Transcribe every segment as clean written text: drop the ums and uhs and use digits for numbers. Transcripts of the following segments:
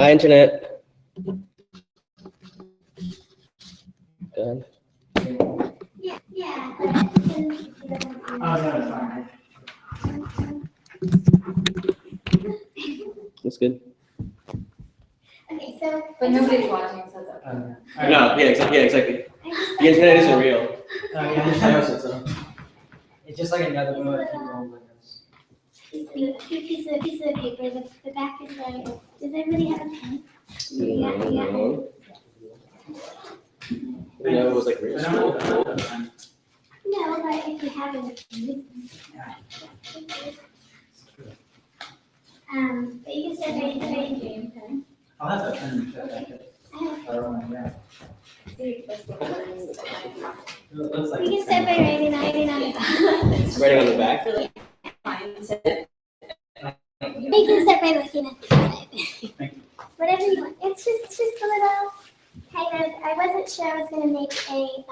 Hi, internet. Go ahead. Yeah. Oh, no, it's fine. That's good. Okay, so. But nobody's watching, so it's okay. No, yeah, exactly. The internet isn't real. It's just like another one with people like us. Piece of paper. The back is like. Does everybody have a pen? Yeah. No, it was like real school. No, but if you have it, but you can start writing. I'll have that pen and check it. I don't want to grab. It looks like. We can start by writing on it. Writing on the back. We can start by looking at the inside. Whatever you want. It's just a little kind of. I wasn't sure I was going to make a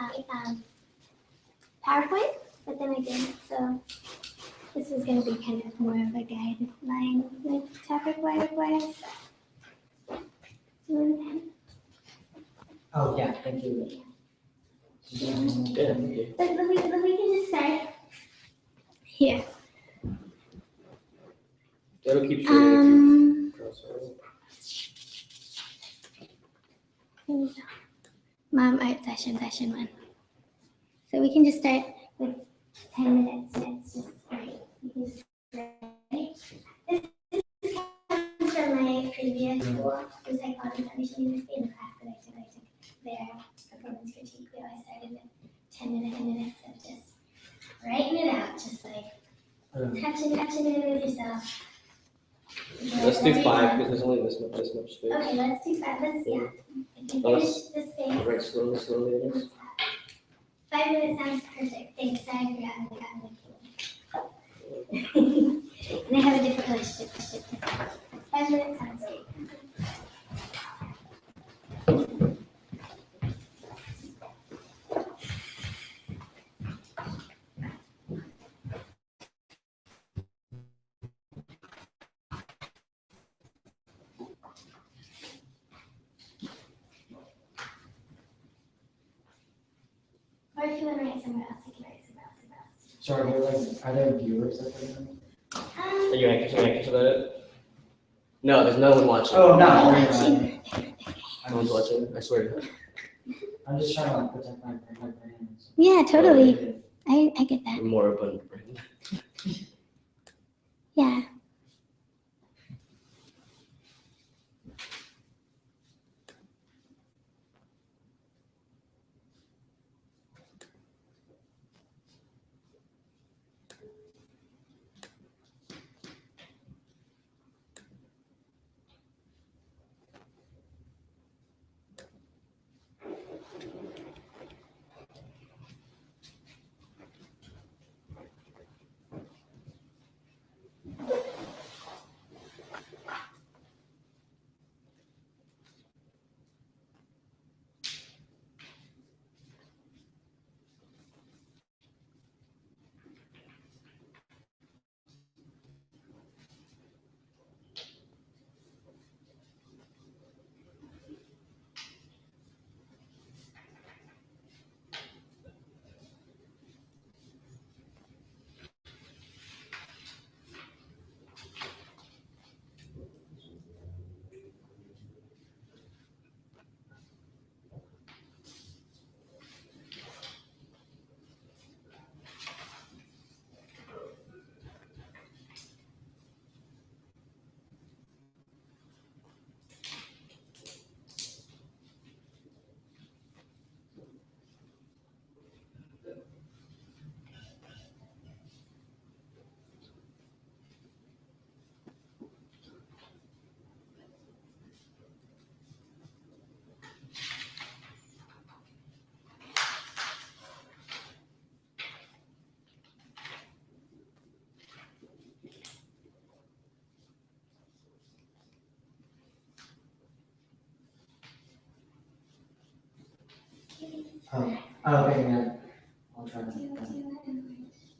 PowerPoint, but then I didn't. So this is going to be kind of more of a guideline, like topic wise. Oh, yeah, thank you. Yeah, okay. But we can just start here. That'll keep showing Mom, art session 1. So we can just start with 10 minutes. It's just great. We can just start. This comes from my previous school, the psychology foundation university, in the class that I took their performance critique. We always started with 10 minutes of just writing it out, just like touching it with yourself. Let's do 5 because there's only this much space. Okay, let's do 5. If you Oh, finish this page. Right, slowly, I guess. 5 minutes sounds perfect. Thanks, I forgot and I have a different relationship. 5 minutes sounds great. Or if you want to write somewhere else, you can write somewhere else. So are there viewers that are doing? Are you anxious about it? No, there's no one watching. Oh, no. No one's watching, I swear. I'm just trying to like protect my brain. Yeah, totally. I get that. I'm more abundant brain. Yeah. Oh, okay, yeah. I'll try that.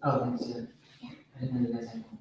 Oh, thanks, yeah. I didn't know you guys had one.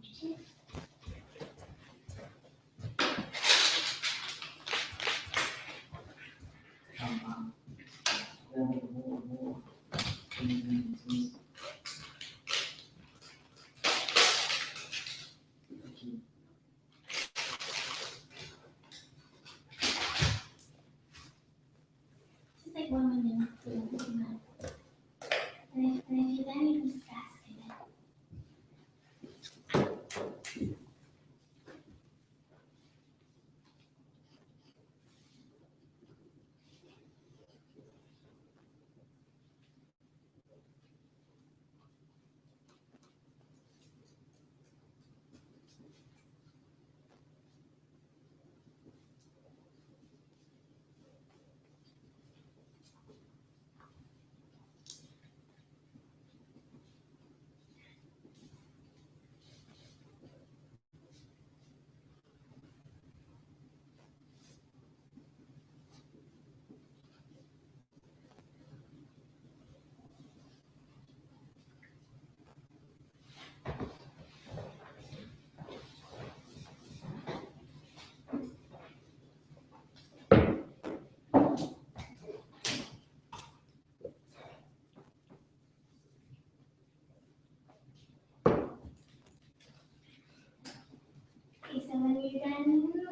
so when you're done with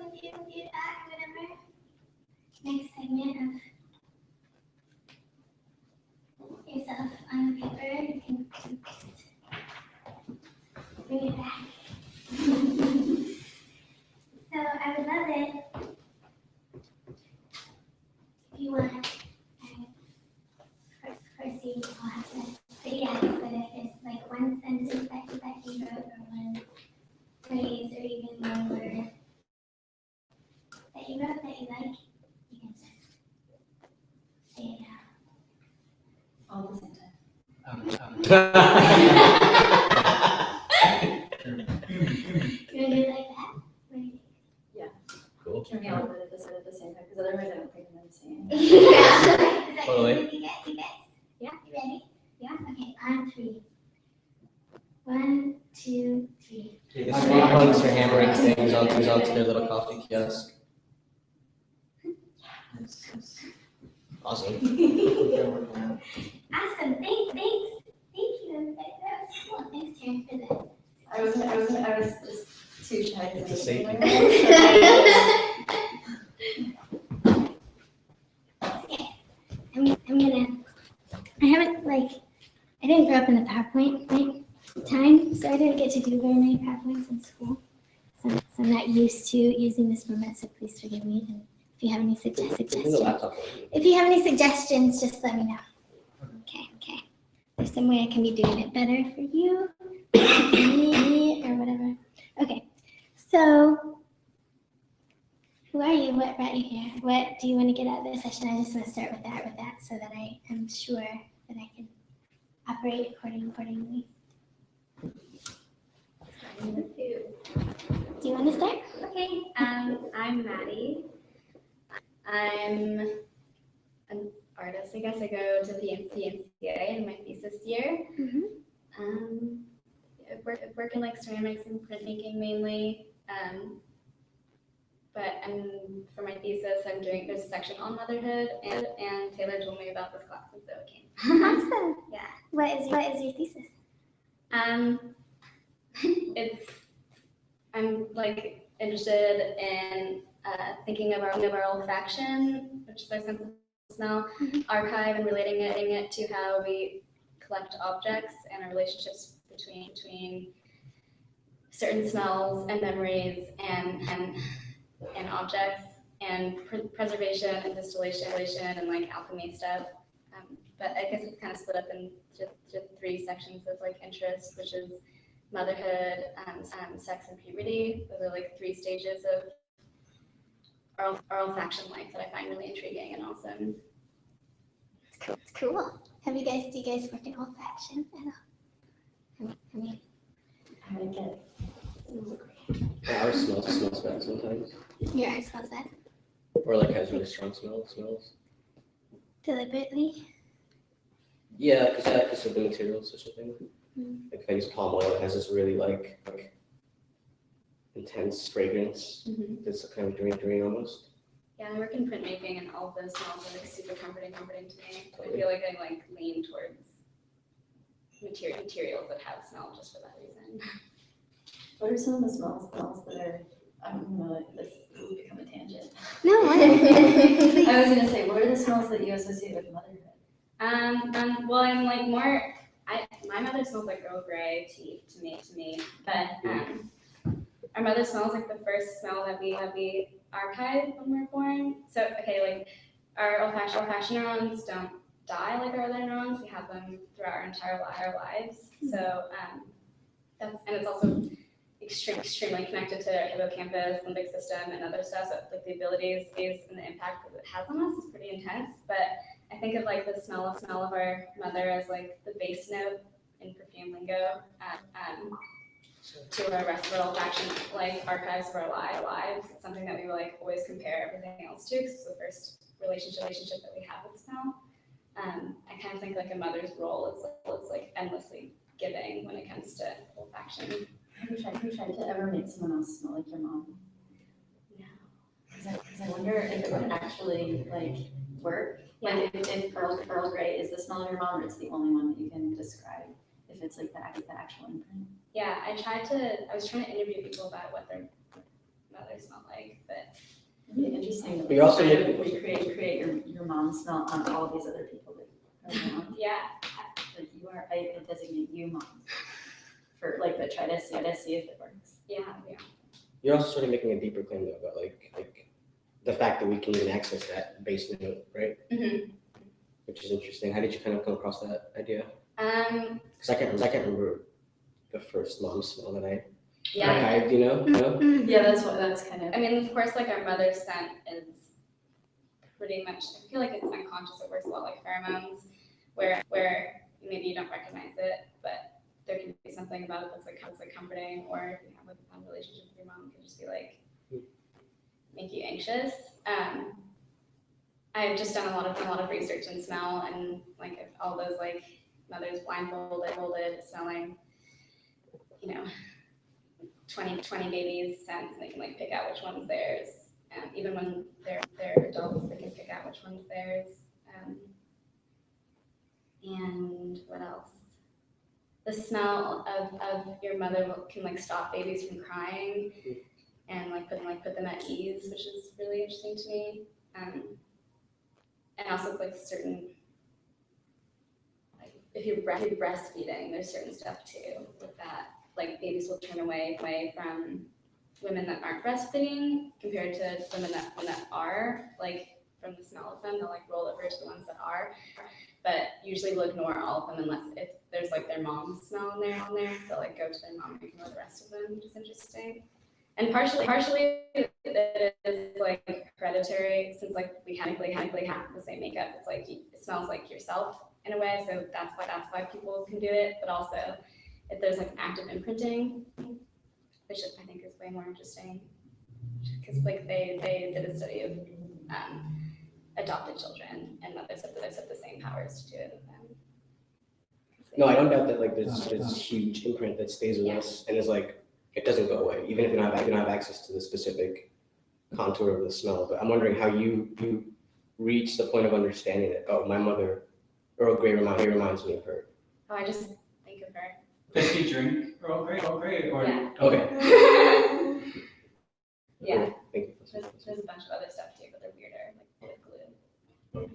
that, whatever, next segment of yourself on the paper, you can bring it back. So I would love it if you want. Of course, you all have to say yes, but if it's like one sentence that you wrote, or one phrase, or even one word that you wrote that you like, you can just say it out. All at the same time. You want to do it like that? What do you think? Cool. Can we all do it at the same time? Because otherwise I don't think I'm going to say anything. Is that Totally. good with you guys? Yeah, you ready? Yeah, okay, on 3. 1, 2, 3. The street punks are hammering things onto their little coffee kiosk. Awesome. Awesome, thanks. Thank you, everybody. That was cool. Thanks, Taryn, for that. I was just too shy to It's a say safety. Okay, I'm gonna, I didn't grow up in the PowerPoint time, so I didn't get to do very many PowerPoints in school. So I'm not used to using this format, so please forgive me. And if you have any Bring the suggestions, laptop over. if you have any suggestions, just let me know. Okay. There's some way I can be doing it better for you, me, or whatever. Okay, so who are you? What brought you here? What do you want to get out of this session? I just want to start with that, so that I am sure that I can operate accordingly. Do you want to start? Okay, I'm Maddie. I'm an artist, I guess. I go to the NCA in my thesis year. Mm-hmm. I work in like ceramics and printmaking mainly. But for my thesis, there's a section on motherhood, and Taylor told me about this class, and so it came. Awesome. Yeah. What is your thesis? I'm like interested in thinking of our olfaction, which is our sense of smell, archive, and relating it to how we collect objects and our relationships between certain smells and memories and objects, and preservation and distillation and like alchemy stuff. But I guess it's kind of split up into 3 sections of like interest, which is motherhood, sex, and puberty. Those are like 3 stages of our olfaction life that I find really intriguing and awesome. It's cool. Do you guys work in olfaction at all? I get it. Yeah, ours smells bad sometimes. Your art smells bad. Or like has really strong smells. Deliberately? Yeah, because of the materials or something. Mm. Like if I use palm oil, it has this really like intense fragrance. That's kind of draining almost. Yeah, I work in printmaking, and all of those smells are like super comforting to me. I feel like I like lean towards materials that have smell just for that reason. What are some of the smells that are, I don't know, like this will become a tangent. No, I was going to say, what are the smells that you associate with motherhood? Well, I'm like more, my mother smells like Earl Grey tea to me, but our mother smells like the first smell that we archive when we're born. So, okay, like our olfaction neurons don't die like our other neurons. We have them throughout our entire lives. So, it's also extremely connected to our hippocampus, limbic system, and other stuff. So, like the abilities and the impact that it has on us is pretty intense. But I think of like the smell of our mother as like the base note in perfume lingo. To our rest of our olfaction, like archives for our lives. It's something that we like always compare everything else to, because it's the first relationship that we have with smell. I kind of think like a mother's role is like endlessly giving when it comes to olfaction. Have you tried to ever make someone else smell like your mom? No. Because I wonder if it would actually like work. Yeah. Like if Earl Grey is the smell of your mom, or it's the only one that you can describe. If it's like the actual imprint. Yeah, I was trying to interview people about what their Really interesting. But you're also Trying to making- create your mom's smell on all these other people that are around. Yeah. Like you are, I designate you mom for like, but try to see if it works. Yeah. You're also sort of making a deeper claim though about like the fact that we can even access that base note, right? Mm-hmm. Which is interesting. How did you kind of come across that idea? Um, Because I can't remember the first mom smell that I yeah. archived, you know? Yeah, that's kind of. I mean, of course, like our mother's scent is pretty much, I feel like it's unconscious. It works a lot like pheromones, where maybe you don't recognize it, but there can be something about it that's like comforting, or if you have a relationship with your mom, it can just be like, make you anxious. I've just done a lot of research in smell, and like if all those like mothers blindfolded, smelling, 20 babies scents, and they can like pick out which one's theirs. Even when they're adults, they can pick out which one's theirs. And what else? The smell of your mother can like stop babies from crying, and like put them at ease, which is really interesting to me. And also it's like certain, like if you're breastfeeding, there's certain stuff too with that. Like babies will turn away from women that aren't breastfeeding compared to women that are. Like from the smell of them, they'll like roll over to the ones that are. But usually we'll ignore all of them unless if there's like their mom's smell in there. They'll like go to their mom and ignore the rest of them, which is interesting. And partially it is like hereditary, since like we genetically have the same makeup. It's like it smells like yourself in a way, so that's why people can do it. But also, if there's like active imprinting, which I think is way more interesting, because like they did a study of adopted children, and mothers have the same powers to do it with them. No, I don't doubt that like there's this huge imprint that stays with us and is like, it doesn't go away, even if you don't have access to the specific contour of the smell. But I'm wondering how you reach the point of understanding that, oh, my mother, Earl Grey reminds me of her. Oh, I just think of her. Does she drink Earl Grey, or? Yeah. Okay. Yeah. Thank you. There's a bunch of other stuff too, but they're weirder, like glue.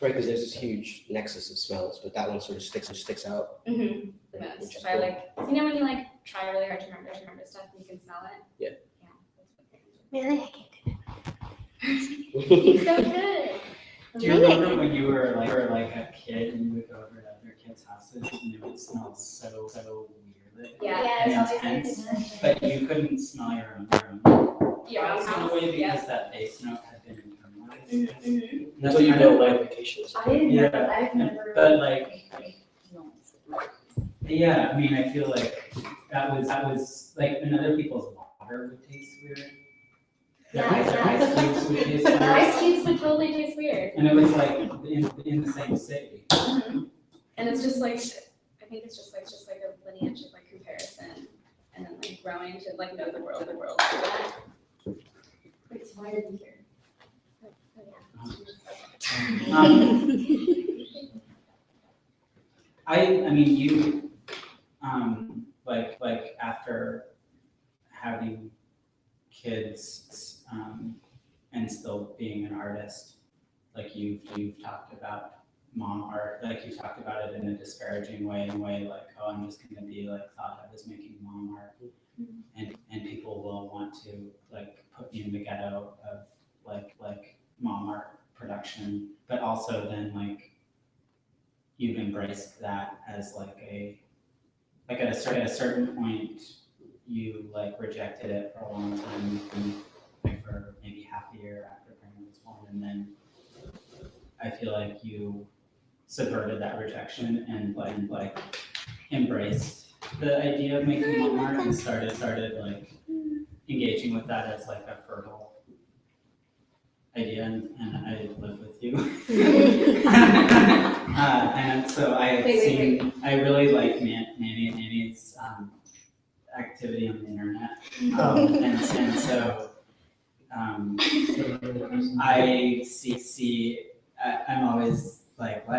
Right, because there's this huge nexus of smells, but that one sort of sticks out. Mm-hmm. The most. If I like, when you like try really hard to remember stuff and you can smell it. Yeah. Yeah. Really? I can't It's so good. Do you remember when you were like a kid and you would go over to other kids' houses and it would smell so weirdly Yeah. and intense, but you couldn't smell your own Your own house in a house. way because Yeah. that base note had been internalized. Mm-hmm. Until you know ramifications. I've never. But like, yeah, I mean, I feel like that was like in other people's water would taste weird. Their ice cubes would taste weird. Ice cubes would totally taste weird. And it was like in the same city. Mm-hmm. And it's just like, I think it's just like a lineage of like comparison, and then like growing to like know the world through that. It's wider than here. I mean, you, like after having kids, and still being an artist, like you've talked about mom art, like you talked about it in a disparaging way, like, oh, I'm just gonna be like thought of as making mom art, and people will want to like put me in the ghetto of like mom art production, but also then like you've embraced that as like at a certain point you like rejected it for a long time, like for maybe half a year after Brandon was born, and then I feel like you subverted that rejection and like embraced the idea of making mom art and started like engaging with that as like a fertile idea, and I live with you. And so I really like Maddie's activity on the internet. And so I see I'm always like I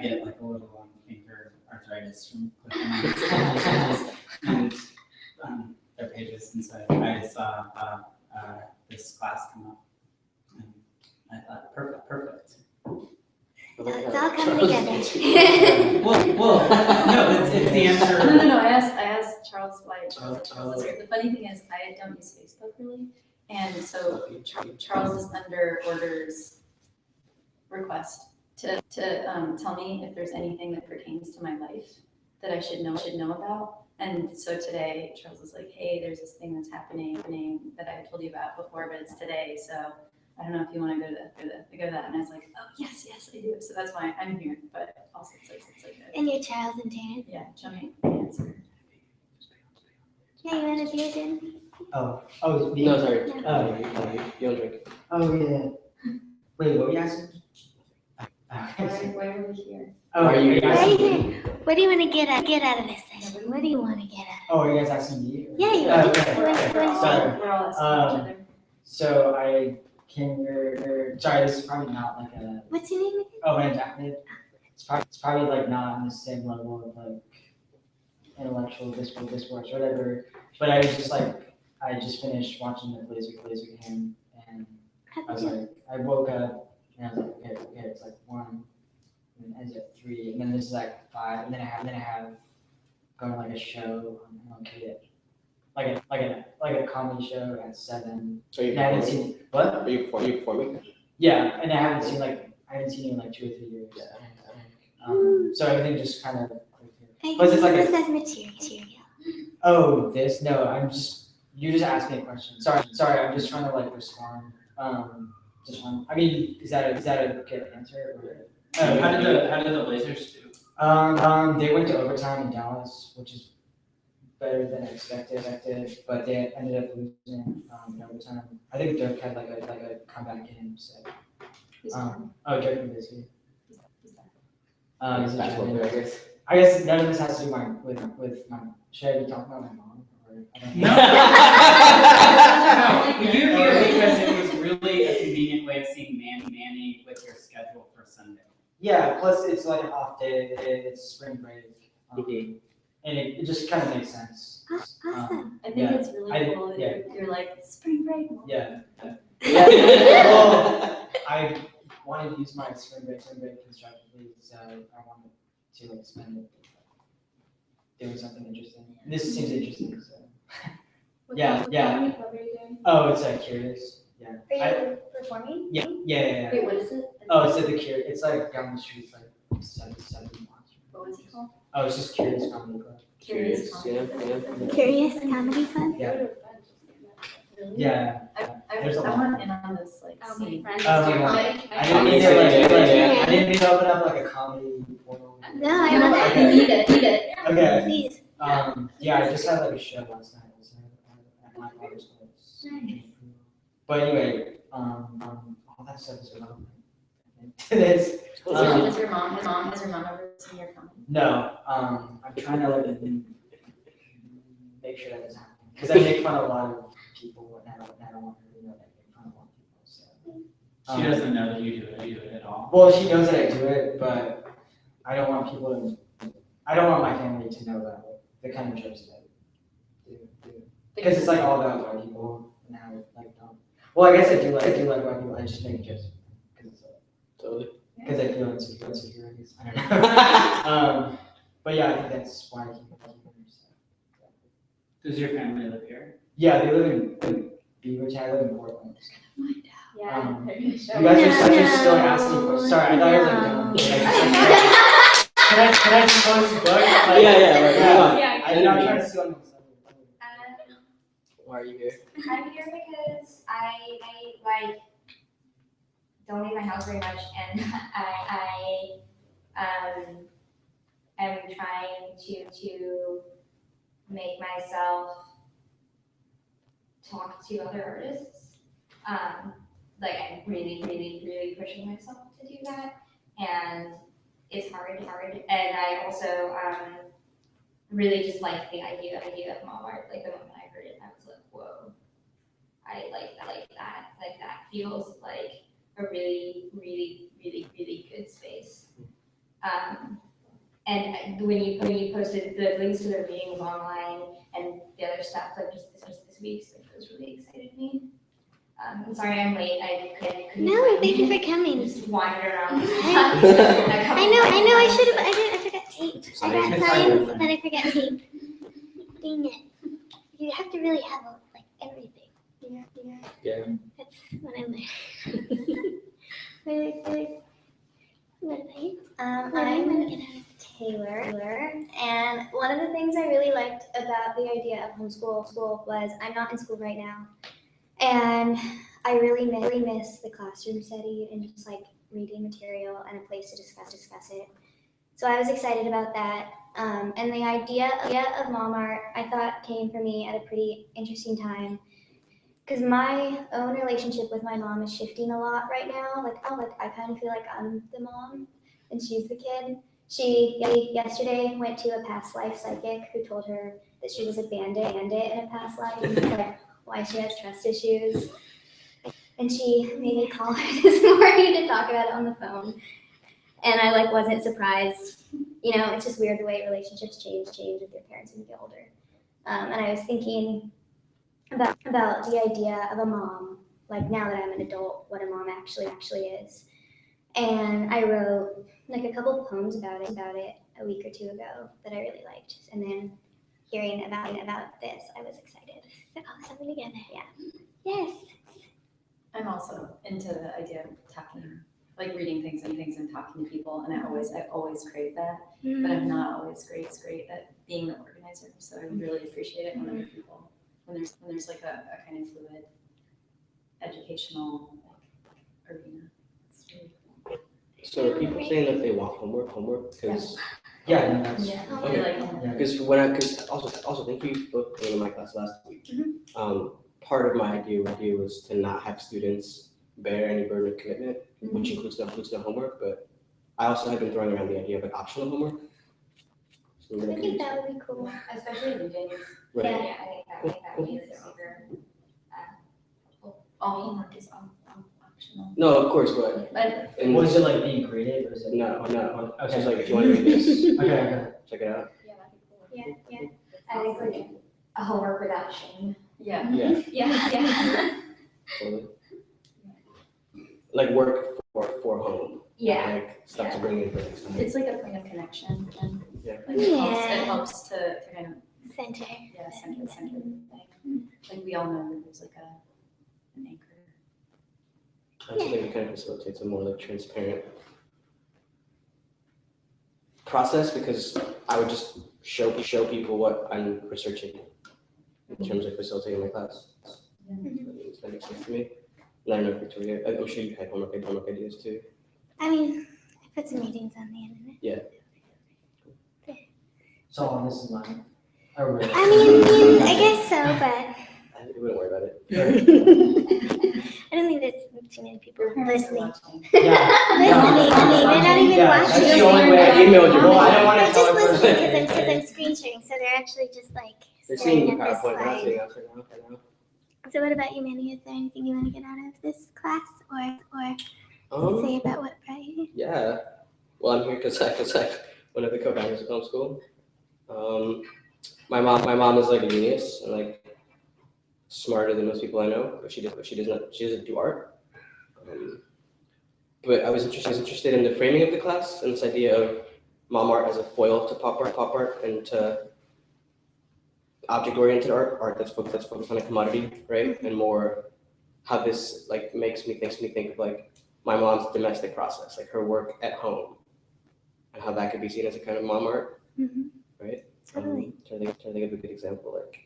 get like a little finger arthritis from clicking on it. And they're pages, and so I saw this class come up, and I thought, perfect. It's all coming together. Well, no, it's the answer. No, I asked Charles why Charles is here. The funny thing is, I don't use Facebook really, and so Charles is under orders request to tell me if there's anything that pertains to my life that I should know about. And so today, Charles was like, hey, there's this thing that's happening that I had told you about before, but it's today, so I don't know if you want to go to that. And I was like, oh, yes, I do. So that's why I'm here, but also it's like And you're Charles and Terrence. yeah, jumping answer. Yeah, you want to be a gin? Oh, me? No, sorry. Oh. You don't drink. Oh, yeah. Wait, what were you asking? Why are we here? Oh, Are you- Why are you asking me? here? What do you want to get out of this session? What do you want to get out Oh, are you guys asking me? Yeah, you Oh, are. okay. We're all- Sorry. We're all asking each other. So I came here, sorry, this is probably not like a, What's your name again? oh, my name? It's probably like not on the same level of like intellectual discourse or whatever, but I was just like, I just finished watching the Blazer game, and I was like, I woke up and I was like, okay, it's like 1, and it ends at 3, and then this is like 5, and then I have going to like a show on MLK, like a comedy show at 7. So you And I haven't performing? seen what? Are you performing? Yeah, and I haven't seen you in like 2 or 3 years. So everything just kind of. Hey, Was it like this as material. Oh, this? No, you just asked me a question. Sorry, I'm just trying to like respond. I mean, is that a good answer? Or, How did the Blazers do? They went to overtime in Dallas, which is better than expected, but they ended up losing in overtime. I think Dirk had like a comeback game. So, Dirk Nowitzki. He's a Basketball German. player, I guess. I guess none of this has to do with my. Should I be talking about my mom? Or, I don't know. No, you're here because it was really a convenient way of seeing Manny with your schedule for Sunday. Yeah, plus it's like an off day, it's spring break, Mhm. and it just kind of makes sense. Awesome. I think Yeah. it's really cool that you're like, spring break. Yeah. Yeah. Well, I wanted to use my spring break constructively, so I wanted to like spend it doing something interesting. This seems interesting, so. Yeah. How many club are you doing? Oh, it's Curious. Yeah. Are you performing? Yeah. Wait, what is it? Oh, it's at the Curious. It's like down the street, like 7 blocks. What was it called? Oh, it's just Curious Comedy Club. Curious, yeah. Curious Comedy Club? Yeah. Really? Yeah. There's a I lot. want in on this like Oh, my scene. friend is Oh, doing my like. I didn't mean to Yeah. I didn't mean to open up like a comedy portal. No, I love I that. need it. Okay. Please. Yeah, I just had like a show last night also at my father's place. But anyway, all that stuff is irrelevant. It is. Has your mom ever seen your comedy? No, I'm trying to like make sure that doesn't happen because I make fun of a lot of people, and I don't want her to know that I make fun of a lot of people. So She doesn't know that you do it at all. well, she knows that I do it, but I don't want I don't want my family to know about the kind of jokes that I do. Because it's like all about white people and how like well, I guess I do like white people. I just make jokes because Totally. I feel insecure. I guess I don't know. But yeah, I think that's why I keep it here. So. Does your family live here? Yeah, they live in Beaverton. I live in Portland. Yeah. You guys are still asking questions. Sorry, I thought I was like done. Can I just post the book? Like, Yeah. I'm not trying to steal anything. Why are you here? I'm here because I like don't leave my house very much, and I am trying to make myself talk to other artists. Like I'm really pushing myself to do that, and it's hard. And I also really just like the idea of mom art. Like the moment I heard it, I was like, whoa, I like that. Like that feels like a really good space. And when you posted the links to their readings online, and the other stuff, like just this week, so it was really excited me. I'm sorry I'm late. I couldn't No, thank you for coming. just wandered around. I know, I should have, I forgot tape. I got Science. science, but I forgot tape. Dang it. You have to really have, like, everything. Yeah. That's what I'm like. What about you? I'm Get Taylor, and one of the things I really liked about the idea of homeschool was I'm not in school right now, and I really miss the classroom setting and just like reading material and a place to discuss it. So I was excited about that. And the idea of mom art I thought came for me at a pretty interesting time, because my own relationship with my mom is shifting a lot right now. Like I kind of feel like I'm the mom and she's the kid. She yesterday went to a past life psychic who told her that she was a bandit in a past life, and like why she has trust issues. And she made me call her this morning to talk about it on the phone. And I like wasn't surprised. You know, it's just weird the way relationships change with your parents when you get older. And I was thinking about the idea of a mom, like now that I'm an adult, what a mom actually is. And I wrote like a couple poems about it a week or two ago that I really liked. And then hearing about this, I was excited. all something together. Yeah. Yes. I'm also into the idea of talking, like reading things and talking to people, and I always crave that, but I'm not always great at being the organizer. So I really appreciate it when other people, when there's like a kind of fluid educational like arena. It's really cool. So are people saying that they want homework? Because Yeah, no, that's. Yeah. Okay. Like, Yeah. because also thank you both for being in my class last week. Part of my idea was to not have students bear any burden of commitment, which includes no homework. But I also have been throwing around the idea of an optional homework. So I think that would be cool. Especially reading. Right. Yeah, I think that would be super helpful. all homework is optional. No, of course, but But in Was it like being graded or is it? No. Okay. It's just like if you want to read this, Okay. check it out. Yeah, that'd be cool. Yeah. I think like a homework without shame. yeah. Yeah, Yeah. totally. Like work for home. Yeah. Like stuff to bring in for next time. It's like a point of connection and Yeah. like it Yeah. helps to kind of Center. center the thing. Like we all know that there's like an anchor. I also think it kind of facilitates a more like transparent process, because I would just show people what I'm researching in terms of facilitating my class. That makes sense to me. And I don't know if Victoria, I'm sure you had homework ideas too. I mean, I put some meetings on the internet. So on this is mine. Oh, really? I mean, I guess so, but I wouldn't worry about it. I don't think there's too many people listening. Yeah. Listening to me, they're not even Yeah, watching. that's the only way I emailed you. Well, I don't want They're to tell just everyone. listening because I'm screen sharing, so they're actually just like They're seeing staring the at this PowerPoint, they're not slide. seeing us right now. So what about you, Maddie? Is there anything you want to get out of this class, or say about what brought you here? Yeah. Well, I'm here because I'm one of the co-founders of Homeschool. My mom is like a genius and like smarter than most people I know, but she doesn't do art. But I was interested in the framing of the class and this idea of mom art as a foil to pop art, and to object-oriented art that's focused on a commodity, right? And more how this like makes me think of like my mom's domestic process, like her work at home, and how that could be seen as a kind of mom art, right? Totally. Trying to think of a good example. Like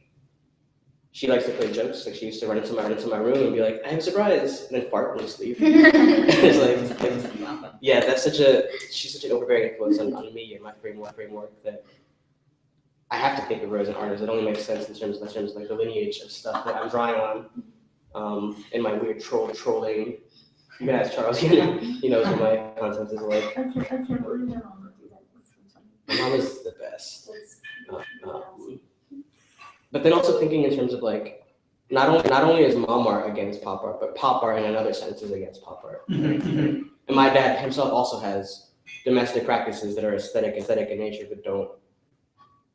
she likes to play jokes. Like she used to run into my room and be like, "I have a surprise," and then fart and just leave. It's like yeah, she's such an overbearing influence on me and my framework that I have to think of her as an artist. It only makes sense in terms of like the lineage of stuff that I'm drawing on, in my weird trolling. You can ask Charles. He knows what my content is like. I can't believe my mom would do that. That's so funny. My mom is the best. But then also thinking in terms of like, not only is mom art against pop art, but pop art in another sense is against pop art. And my dad himself also has domestic practices that are aesthetic in nature, but don't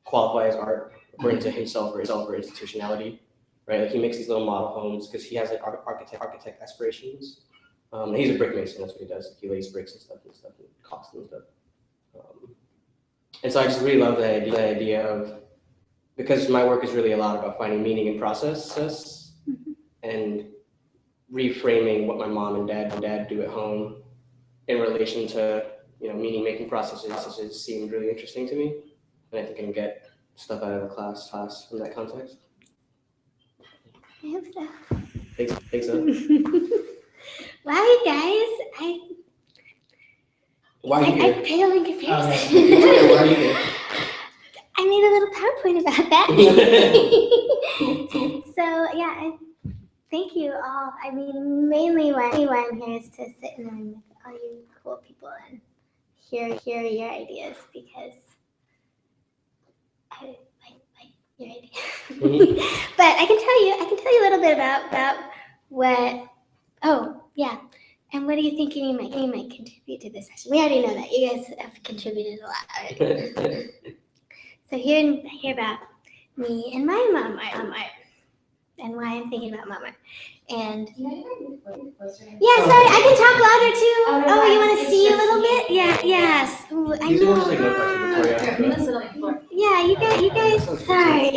qualify as art according to himself or institutionality, right? Like he makes these little model homes because he has like architect aspirations. He's a brick mason. That's what he does. He lays bricks and stuff and caulks and stuff. And so I just really love the idea of, because my work is really a lot about finding meaning in process and reframing what my mom and dad do at home in relation to, meaning making processes seemed really interesting to me. And I think I can get stuff out of the class from that context. I hope so. Think so? Wow, you guys, Why are you here? I pale in comparison. Why are you here? I made a little PowerPoint about that. So yeah, thank you all. I mean, mainly why I'm here is to sit in the room with all you cool people and hear your ideas, because I like your ideas. But I can tell you a little bit about what. Oh yeah. And what do you think you might contribute to this session? We already know that. You guys have contributed a lot already. So hear about me and my mom art and why I'm thinking about mom art. And yeah, sorry, I can talk louder too. Oh, you want to see a little bit? Yeah, yes. Ooh, I These are just like know. no questions before you ask them. Yeah, you guys. Sorry.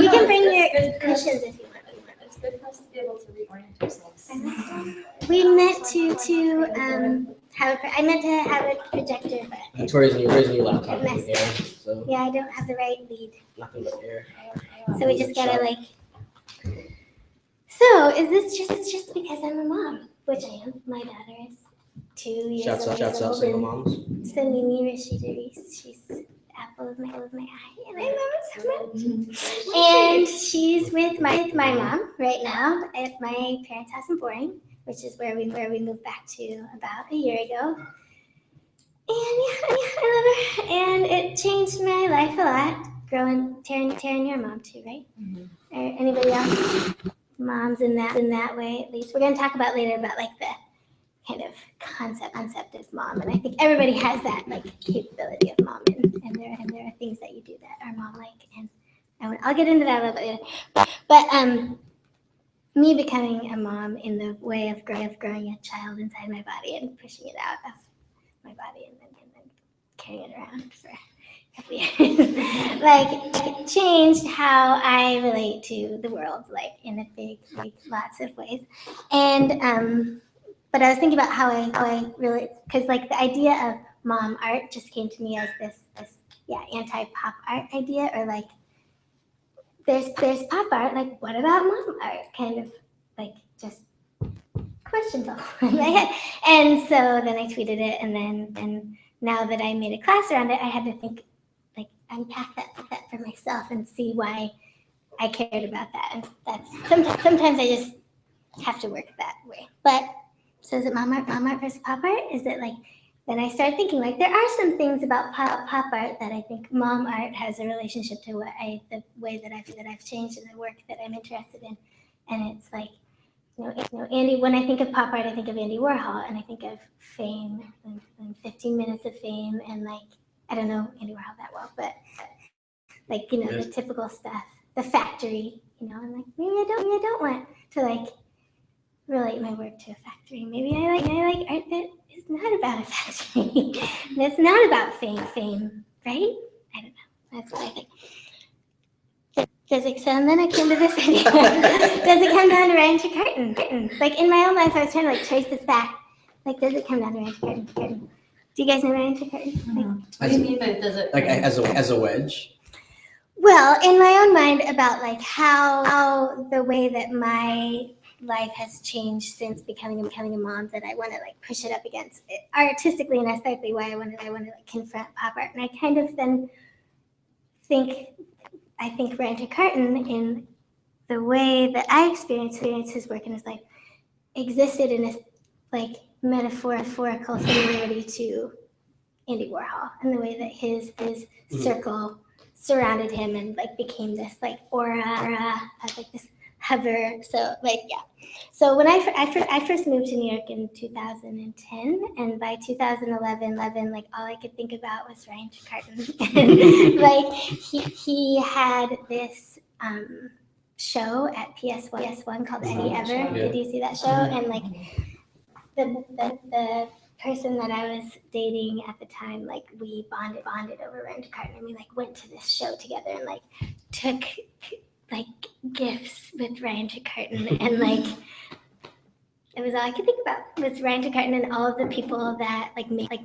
You can bring your cushions if you want. It's good for us to be able to reorient ourselves. We meant to I meant to have a projector, but Victoria's raising your laptop in the air, so yeah, I don't have the right lead. nothing but air. So we just gotta like. So is this just because I'm a mom, which I am. My daughter is 2 years Shouts old. out single moms. So Mimi Rashida, she's the apple of my eye, and I love her so much. And she's with my mom right now at my parents' house in Boring, which is where we moved back to about a year ago. And yeah, I love her, and it changed my life a lot. Taryn, you're a mom too, right? Or anybody else? Moms in that way, at least. We're gonna talk about later about like the kind of concept of mom, and I think everybody has that like capability of mom, and there are things that you do that are mom-like, and I'll get into that a little bit later. But me becoming a mom in the way of growing a child inside my body and pushing it out of my body and then carrying it around for a couple years, like it changed how I relate to the world, like in a big lots of ways, and but I was thinking about how I really, because like the idea of mom art just came to me as this anti-pop art idea, or like there's pop art, like what about mom art, kind of like just questionable in my head. And so then I tweeted it, and now that I made a class around it, I had to think, like unpack that for myself and see why I cared about that. And that's sometimes I just have to work that way. But so is it mom art versus pop art? Is it like, then I started thinking like there are some things about pop art that I think mom art has a relationship to the way that I've changed and the work that I'm interested in. And it's like, Andy, when I think of pop art, I think of Andy Warhol, and I think of Fame and 15 Minutes of Fame, and like, I don't know Andy Warhol that well, but like, the typical stuff, The Factory, and like, maybe I don't want to like relate my work to a factory. Maybe I like art that is not about a factory. That's not about fame, right? I don't know. That's what I think. So and then I came to this idea. Does it come down to Ryan Curtin? Like in my own life, I was trying to like trace this back. Like, does it come down to Ryan Curtin? Do you guys know Ryan Curtin? What do you mean by does it? Like as a wedge. Well, in my own mind, about like how the way that my life has changed since becoming a mom, that I want to like push it up against it, artistically and aesthetically, why I want to like confront pop art, and I kind of then think Ryan Curtin, in the way that I experience his work in his life, existed in a like metaphorical similarity to Andy Warhol, and the way that his circle surrounded him and like became this like aura of like this hover. So like, yeah. So when I first moved to New York in 2010, and by 2011, like all I could think about was Ryan Trecarton. And like he had this show at PS1 called Eddie Ever. Yeah. Did you see that show? And like the person that I was dating at the time, like we bonded over Ryan Trecarton, and we like went to this show together and like took like gifts with Ryan Trecarton, and like it was all I could think about was Ryan Trecarton and all of the people that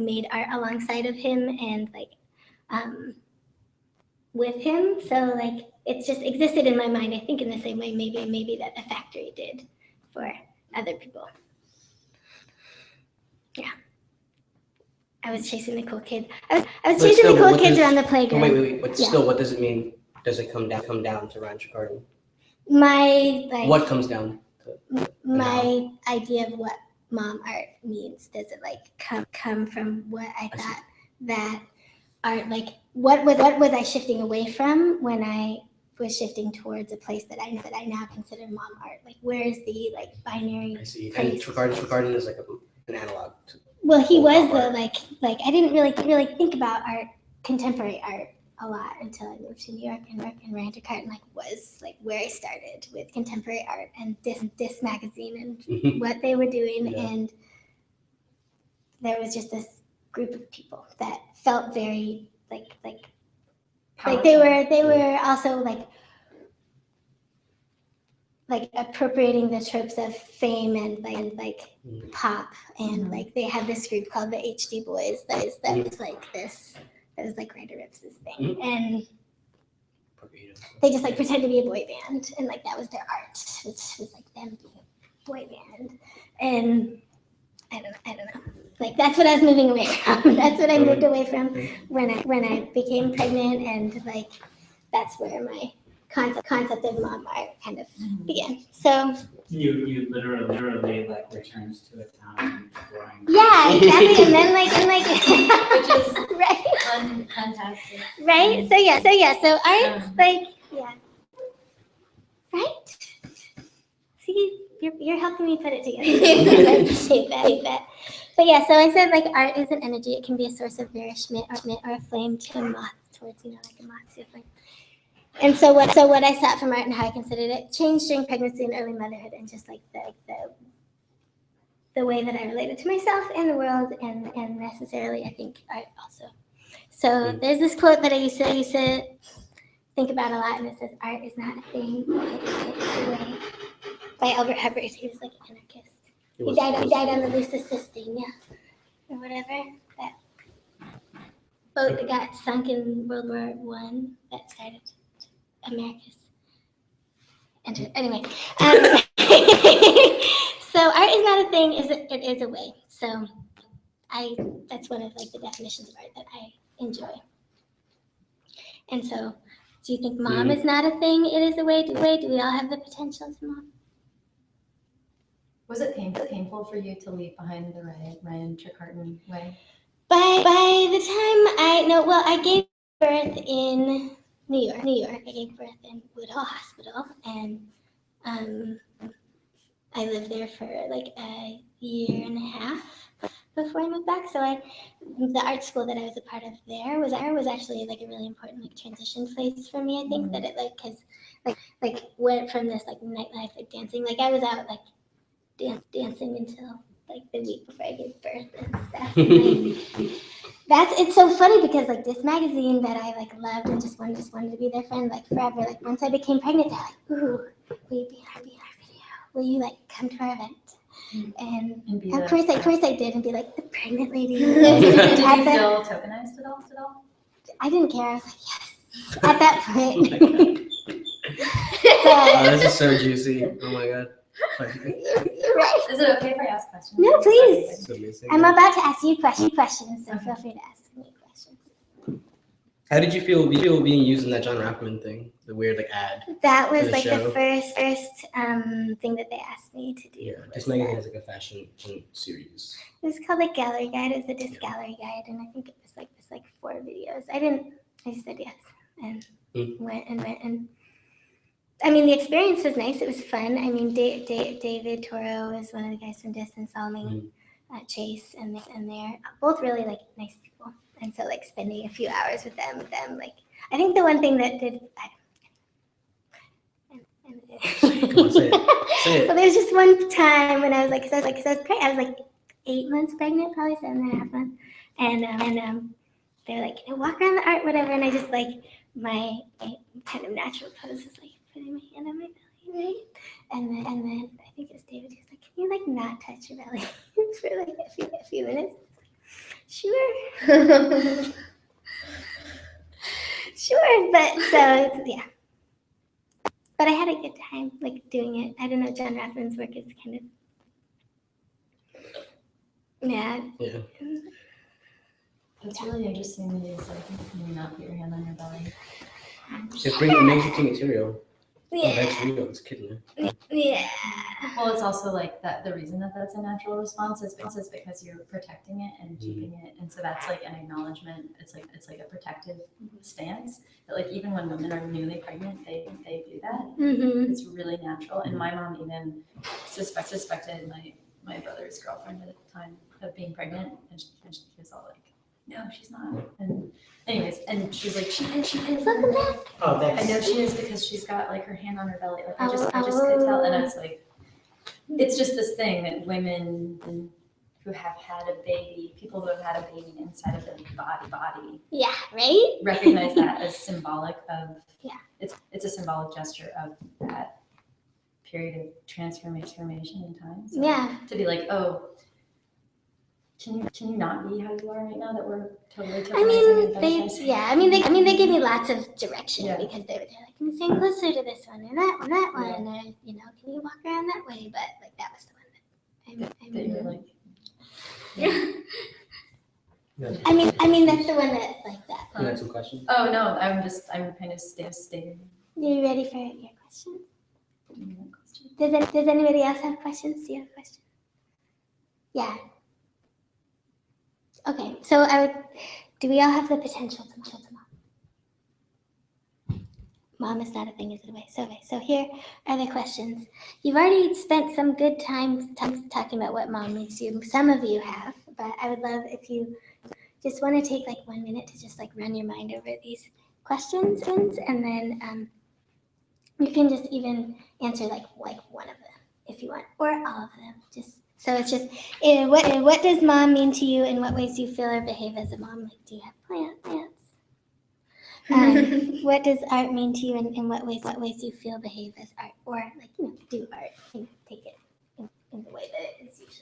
made art alongside of him and like with him. So like it just existed in my mind, I think, in the same way maybe that the factory did for other people. Yeah. I was chasing the cool kid. I was But chasing still, the cool what kids does- around the playground. Wait. But Yeah. still, what does it mean? Does it come down to Ryan Trecarton? My like What comes down? my idea of what mom art means, does it like come from what I I see. thought that art, like what was I shifting away from when I was shifting towards a place that I now consider mom art? Like where is the like binary I see. And place? Trecarton is like an analog. Well, he Old was pop the art. like I didn't really think about art, contemporary art, a lot until I moved to New York, and Ryan Trecarton like was like where I started with contemporary art and this magazine and what they were doing. Yeah. And there was just this group of people that felt very like they were also like appropriating the tropes of fame and like pop, and like they had this group called the HD Boys that was like this, that was like Ryder Rips's thing, and they just like pretend to be a boy band, and like that was their art, which was like them being a boy band. And I don't know. Like that's what I was moving away from. That's what I moved away from when I became pregnant, and like that's where my concept of mom art kind of began. So You literally like returns to a town exploring. yeah, exactly. And then like Which is right. fantastic. Right? So art's like, yeah. Right? See, you're helping me put it together. I appreciate that. But yeah, so I said like art is an energy. It can be a source of nourishment or a flame to a moth towards, like a moth to a flame. And so what I sought from art and how I considered it changed during pregnancy and early motherhood, and just like the way that I related to myself and the world, and necessarily I think art also. So there's this quote that I used to think about a lot, and it says, "Art is not a thing; it's a way." By Albert Hubbard. He was like an anarchist. He died on the Lucis System, or whatever. That boat that got sunk in World War I that started America's enter. Anyway, so art is not a thing; it is a way. So that's one of like the definitions of art that I enjoy. And so, do you think mom is not a thing? It is a way. Do we all have the potential to mom? Was it painful for you to leave behind the Ryan Trecarton way? By the time I gave birth in New York. I gave birth in Woodhull Hospital, and I lived there for like a year and a half before I moved back. So the art school that I was a part of there was actually like a really important like transition place for me. I think that it like, cause like went from this like nightlife, like dancing, like I was out like dancing until like the week before I gave birth and stuff. And, it's so funny because like this magazine that I like loved and just wanted to be their friend like forever. Like once I became pregnant, they're like, "Ooh, will you be in our video? Will you like come to our event?" And of course I did, and be like the pregnant lady. Did you feel tokenized at all? I didn't care. I was like, yes. At that point. Oh, this is so juicy. Oh my god. You're right. Is it okay if I ask questions? No, please. It's amazing. I'm about to ask you questions, so feel free to ask me questions. How did you feel being used in that John Rappman thing? The weird like ad. That was For the like show? the first thing that they asked me to do. Yeah. was This magazine that. has like a fashion series. It was called like Gallery Guide. It was a disc gallery guide, and I think it was like 4 videos. I just said yes, and went, and I mean, the experience was nice. It was fun. I mean, David Toro was one of the guys from Distance Saw me, Chase, and they're both really like nice people. And so like spending a few hours with them, like I think the one thing that did. Come on, say it. Well, there's just one time when I was like, I was like 8 months pregnant, probably 7.5 months, and they're like, walk around the art, whatever, and I just like my kind of natural pose is like putting my hand on my belly, right? And then I think it was David who's like, can you like not touch your belly for like a few minutes? Sure. Sure, but so yeah. But I had a good time like doing it. I don't know, John Rothman's work is kind of Yeah. It's really interesting that you said, can you not put your hand on your belly? It makes you immaterial. yeah. Oh, that's real. It's kidding me. Yeah. Well, it's also like that. The reason that that's a natural response is because you're protecting it and keeping it, and so that's like an acknowledgement. It's like a protective stance that like even when women are newly pregnant, they do that. Mm-hmm. It's really natural. And my mom even suspected my brother's girlfriend at the time of being pregnant, and she was all like, "No, she's not." And anyways, and she's like, "She is." Welcome back. Oh, thanks. I know she is because she's got like her hand on her belly. Like I just could tell, and I was like, it's just this thing that women who have had a baby, people who have had a baby inside of their body, Yeah, right? recognize that as symbolic of. Yeah. It's a symbolic gesture of that period of transformation in time. So Yeah. to be like, oh. Can you not be how you are right now that we're totally I mean, they they give me lots of direction Yeah. because they're like, can you stand closer to this one or that one, or can you walk around that way? But like that was the one that that you're like, I mean that's the one that like that. You had some questions? oh no, I'm kind of stating. You ready for your question? Does anybody else have questions? Do you have a question? Yeah. Okay, so do we all have the potential to mom? Mom is not a thing, is it away? So here are the questions. You've already spent some good time talking about what mom means to you. Some of you have, but I would love if you just want to take like 1 minute to just like run your mind over these questions, and then you can just even answer like one of them if you want, or all of them. So it's just, what does mom mean to you? In what ways do you feel or behave as a mom? Like, do you have plants? What does art mean to you? And in what ways do you feel, behave as art? Or like, do art, take it in the way that it is usually.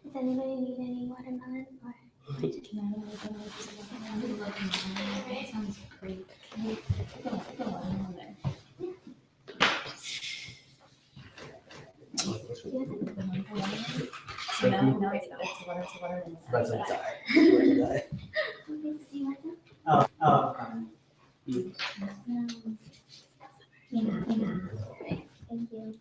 Does anybody need any watermelon or? Can I have that sounds great. Can you put the watermelon there? So now it's watermelon. That's a Oh, Thank you.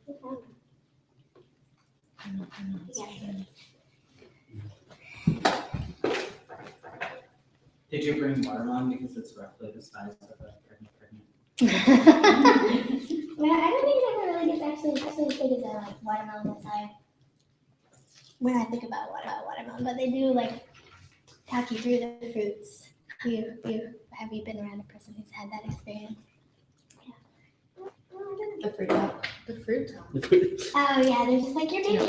did you bring watermelon because it's roughly the size of a pregnant? Well, I don't think that really gets actually as big as a like watermelon inside. When I think about watermelon, but they do like talk you through the fruits. Have you been around a person who's had that experience? The fruit. Oh yeah, they're just like your baby's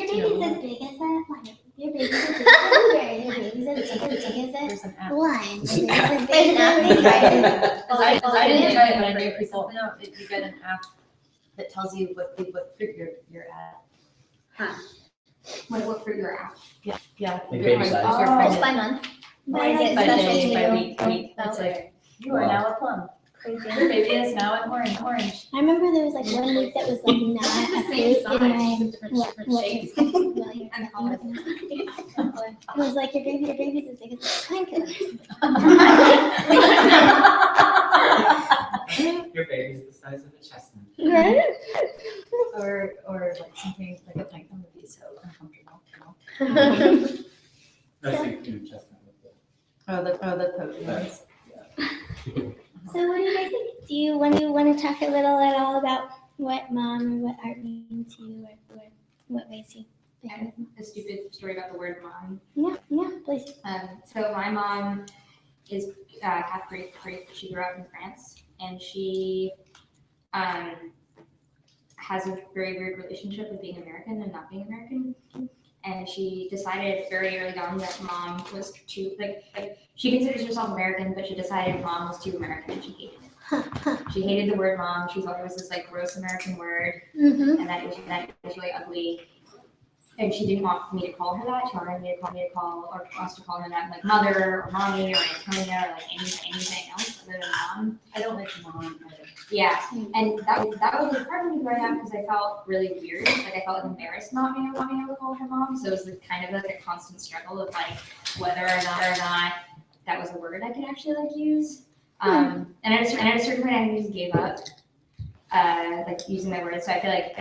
as big as a lemon. Your baby's as big as a blueberry. Your baby's as big as There's an a app. lime. There's an app. I didn't try it, but I know people. No, you get an app that tells you what fruit you're at. What fruit you're at? Yeah. Like baby size. Oh, it's by month. Or is it By special day, to by you? week. It's like you are now a plum. crazy. Your baby is now in orange. I remember there was like 1 week that was like not a Same fruit, and size, then different what shapes. well, you're And expecting it. It was like your baby's as big as a painkiller. Your baby's the size of a chestnut. Right? Or like something like a plankton would be so uncomfortable. I was thinking chestnut. Oh, the Pokemons. So what do you guys think? Do you want to talk a little at all about what mom or what art means to you, or what ways you think of mom? A stupid story about the word mom. Yeah, please. So my mom is half Greek. She grew up in France, and she has a very weird relationship with being American and not being American. And she decided very early on that mom was too like she considers herself American, but she decided mom was too American and she hated it. She hated the word mom. She thought it was this like gross American word, Mm-hmm. and that was really ugly. And she didn't want me to call her that. She wanted me to call or us to call her that, like mother or mommy or Antonia or like anything else other than mom. I don't like mom either. Yeah, and that was really hard for me growing up because I felt really weird. Like I felt like embarrassed not being able to call her mom. So it was like, kind of like a constant struggle of like whether or not that was a word I could actually like use. And at a certain point, I just gave up. Like using that word. So I feel like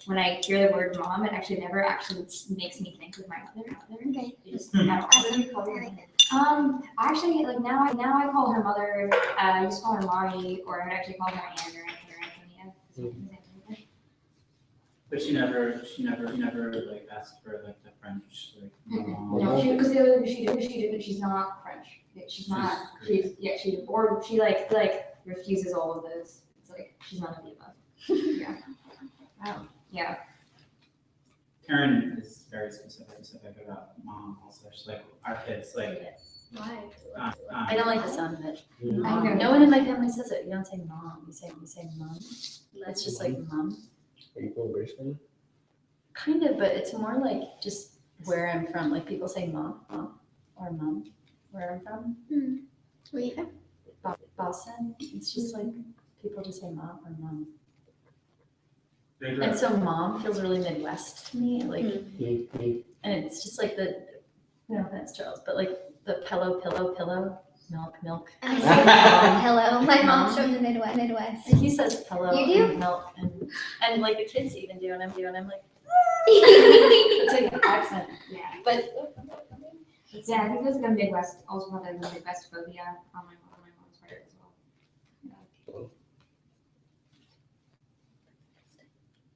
when I hear the word mom, it actually never actually makes me think of my mother. Okay. It just, I don't call her. Actually, like now I call her mother. I just call her mommy, or I would actually call her Anne or Antonia. But she never like asked for like the French like mom. No, because the other she did, but she's not French. She's not. She's or she like refuses all of those. It's like she's none of the above. Yeah. Wow. Yeah. Karen is very specific about mom also. She's like our kids like Why? I I don't like the sound of it. I know. No one in my family says it. You don't say mom. You say mom. It's just like mom. Are you going British then? Kind of, but it's more like just where I'm from. Like people say mom or mom. Where I'm from, Where you from? Boston. It's just like people just say mom or mom. they grew And up. so mom feels really Midwest to me. Like, Mhm. and it's just like no offense, Charles, but like the pillow, milk. I say hello. My mom's from the Midwest. And he says pillow You do? and milk and like the kids even do, and I'm like, it's like an accent. Yeah. But Yeah, I think there's like a Midwest, also have like a Midwest phobia on my mom's part as well.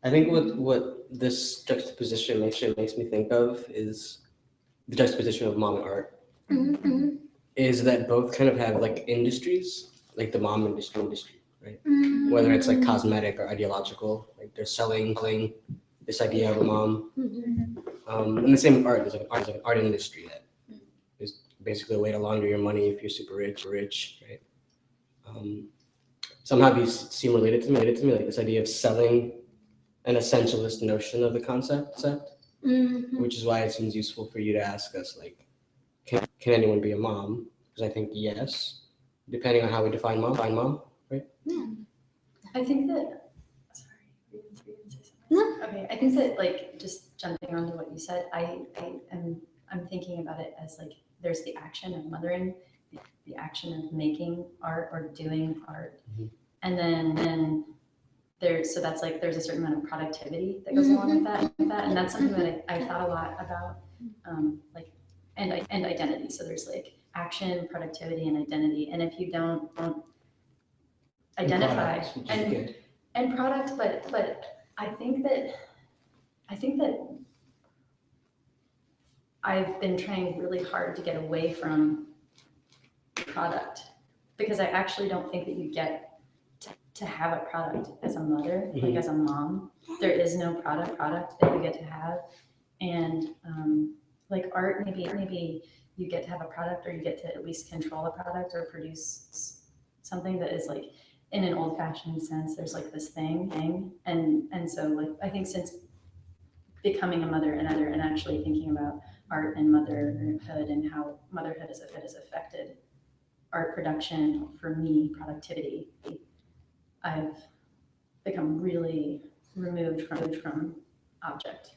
I think what this juxtaposition makes me think of is the juxtaposition of mom and art. Mm-hmm. Is that both kind of have like industries, like the mom industry, right? Mm-hmm. Whether it's like cosmetic or ideological, like they're selling this idea of a mom. And the same with art. There's like an art industry that is basically a way to launder your money if you're super rich, right? Somehow these seem related to me. Like this idea of selling an essentialist notion of the concept, Mm-hmm. which is why it seems useful for you to ask us, like, can anyone be a mom? Because I think yes, depending on how we define mom, right? I think that. Sorry, were you gonna say something? No. Okay, I think that like just jumping onto what you said, I'm thinking about it as like there's the action of mothering, the action of making art or doing art, and then there's that's like there's a certain amount of productivity that goes along with that, and that's something that I thought a lot about, like and identity. So there's like action, productivity, and identity, and if you don't identify and product, but I think that I've been trying really hard to get away from product because I actually don't think that you get to have a product as a mother, like as a mom. There is no product that you get to have, and like art, maybe you get to have a product, or you get to at least control a product or produce something that is like in an old-fashioned sense. There's like this thing, and so like I think since becoming a mother and actually thinking about art and motherhood and how motherhood has affected art production, for me, productivity, I've become really removed from object.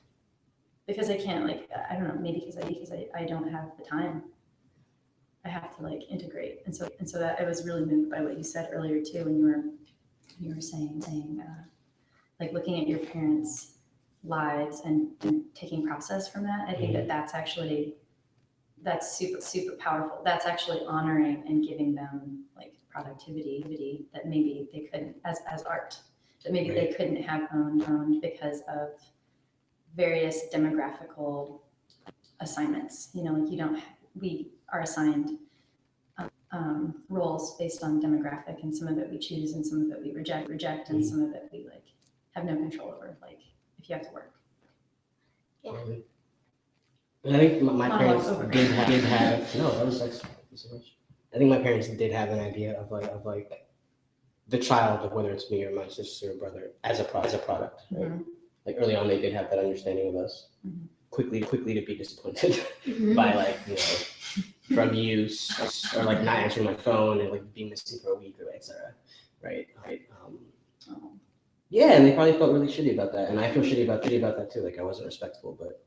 Because I can't, like, I don't know, maybe because I don't have the time. I have to like integrate. And so that I was really moved by what you said earlier too, when you were saying like looking at your parents' lives and taking process from that. I think that's super powerful. That's actually honoring and giving them like productivity that maybe they couldn't as art, that maybe they couldn't have owned because of various demographical assignments. You know, like we are assigned roles based on demographic, and some of it we choose and some of it we reject, and some of it we like have no control over, like if you have to work. Yeah. And I think my parents did have no, that was excellent. I think my parents did have an idea of like the child, of whether it's me or my sister or brother, as a product. Right? Mm-hmm. Like early on, they did have that understanding of us. Mm-hmm. Quickly to be disappointed by like, you know, drug use or like not answering my phone and like being missing for a week or etc. Right. Yeah, and they probably felt really shitty about that, and I feel shitty about that too. Like I wasn't respectful, but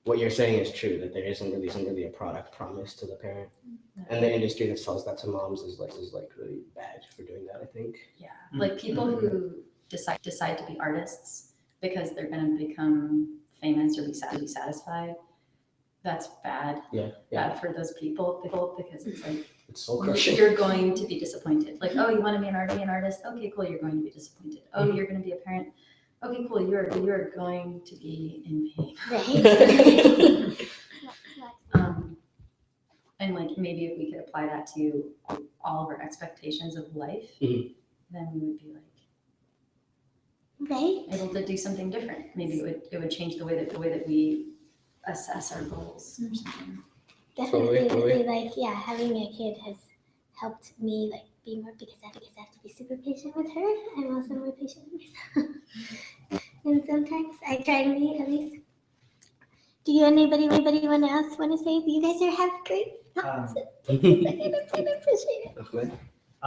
what you're saying is true, that there isn't really a product promise to the parent, and the industry that sells that to moms is like really bad for doing that. I think. Yeah, like people who decide to be artists because they're going to become famous or be satisfied. That's bad. Yeah. Bad for those people because it's like it's soul crushing. You're going to be disappointed. Like, oh, you want to be an artist? Okay, cool. You're going to be disappointed. Oh, you're going to be a parent. Okay, cool. You're going to be in pain. And like maybe if we could apply that to all of our expectations of life, then we would be like able to do something different. Maybe it would change the way that we assess our goals or something. Definitely. Like, yeah, having a kid has helped me like be more, because I have to be super patient with her. I'm also more patient with myself. And sometimes I try to be, at least. Do anybody else want to say? You guys have great thoughts. I appreciate it. I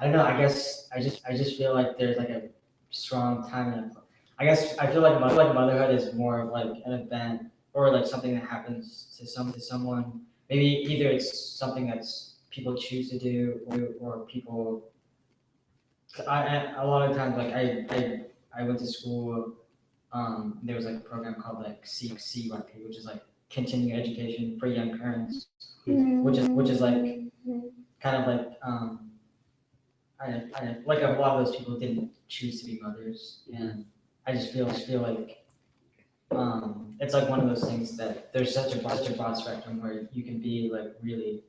don't know. I guess I just feel like there's like a strong time. I guess I feel like motherhood is more of like an event or like something that happens to someone. Maybe either it's something that's people choose to do or people. A lot of times, like I went to school. There was like a program called like CYP, which is like continuing education for young parents, which is like kind of like I like a lot of those people didn't choose to be mothers, and I just feel like it's like one of those things that there's such a broad spectrum where you can be like really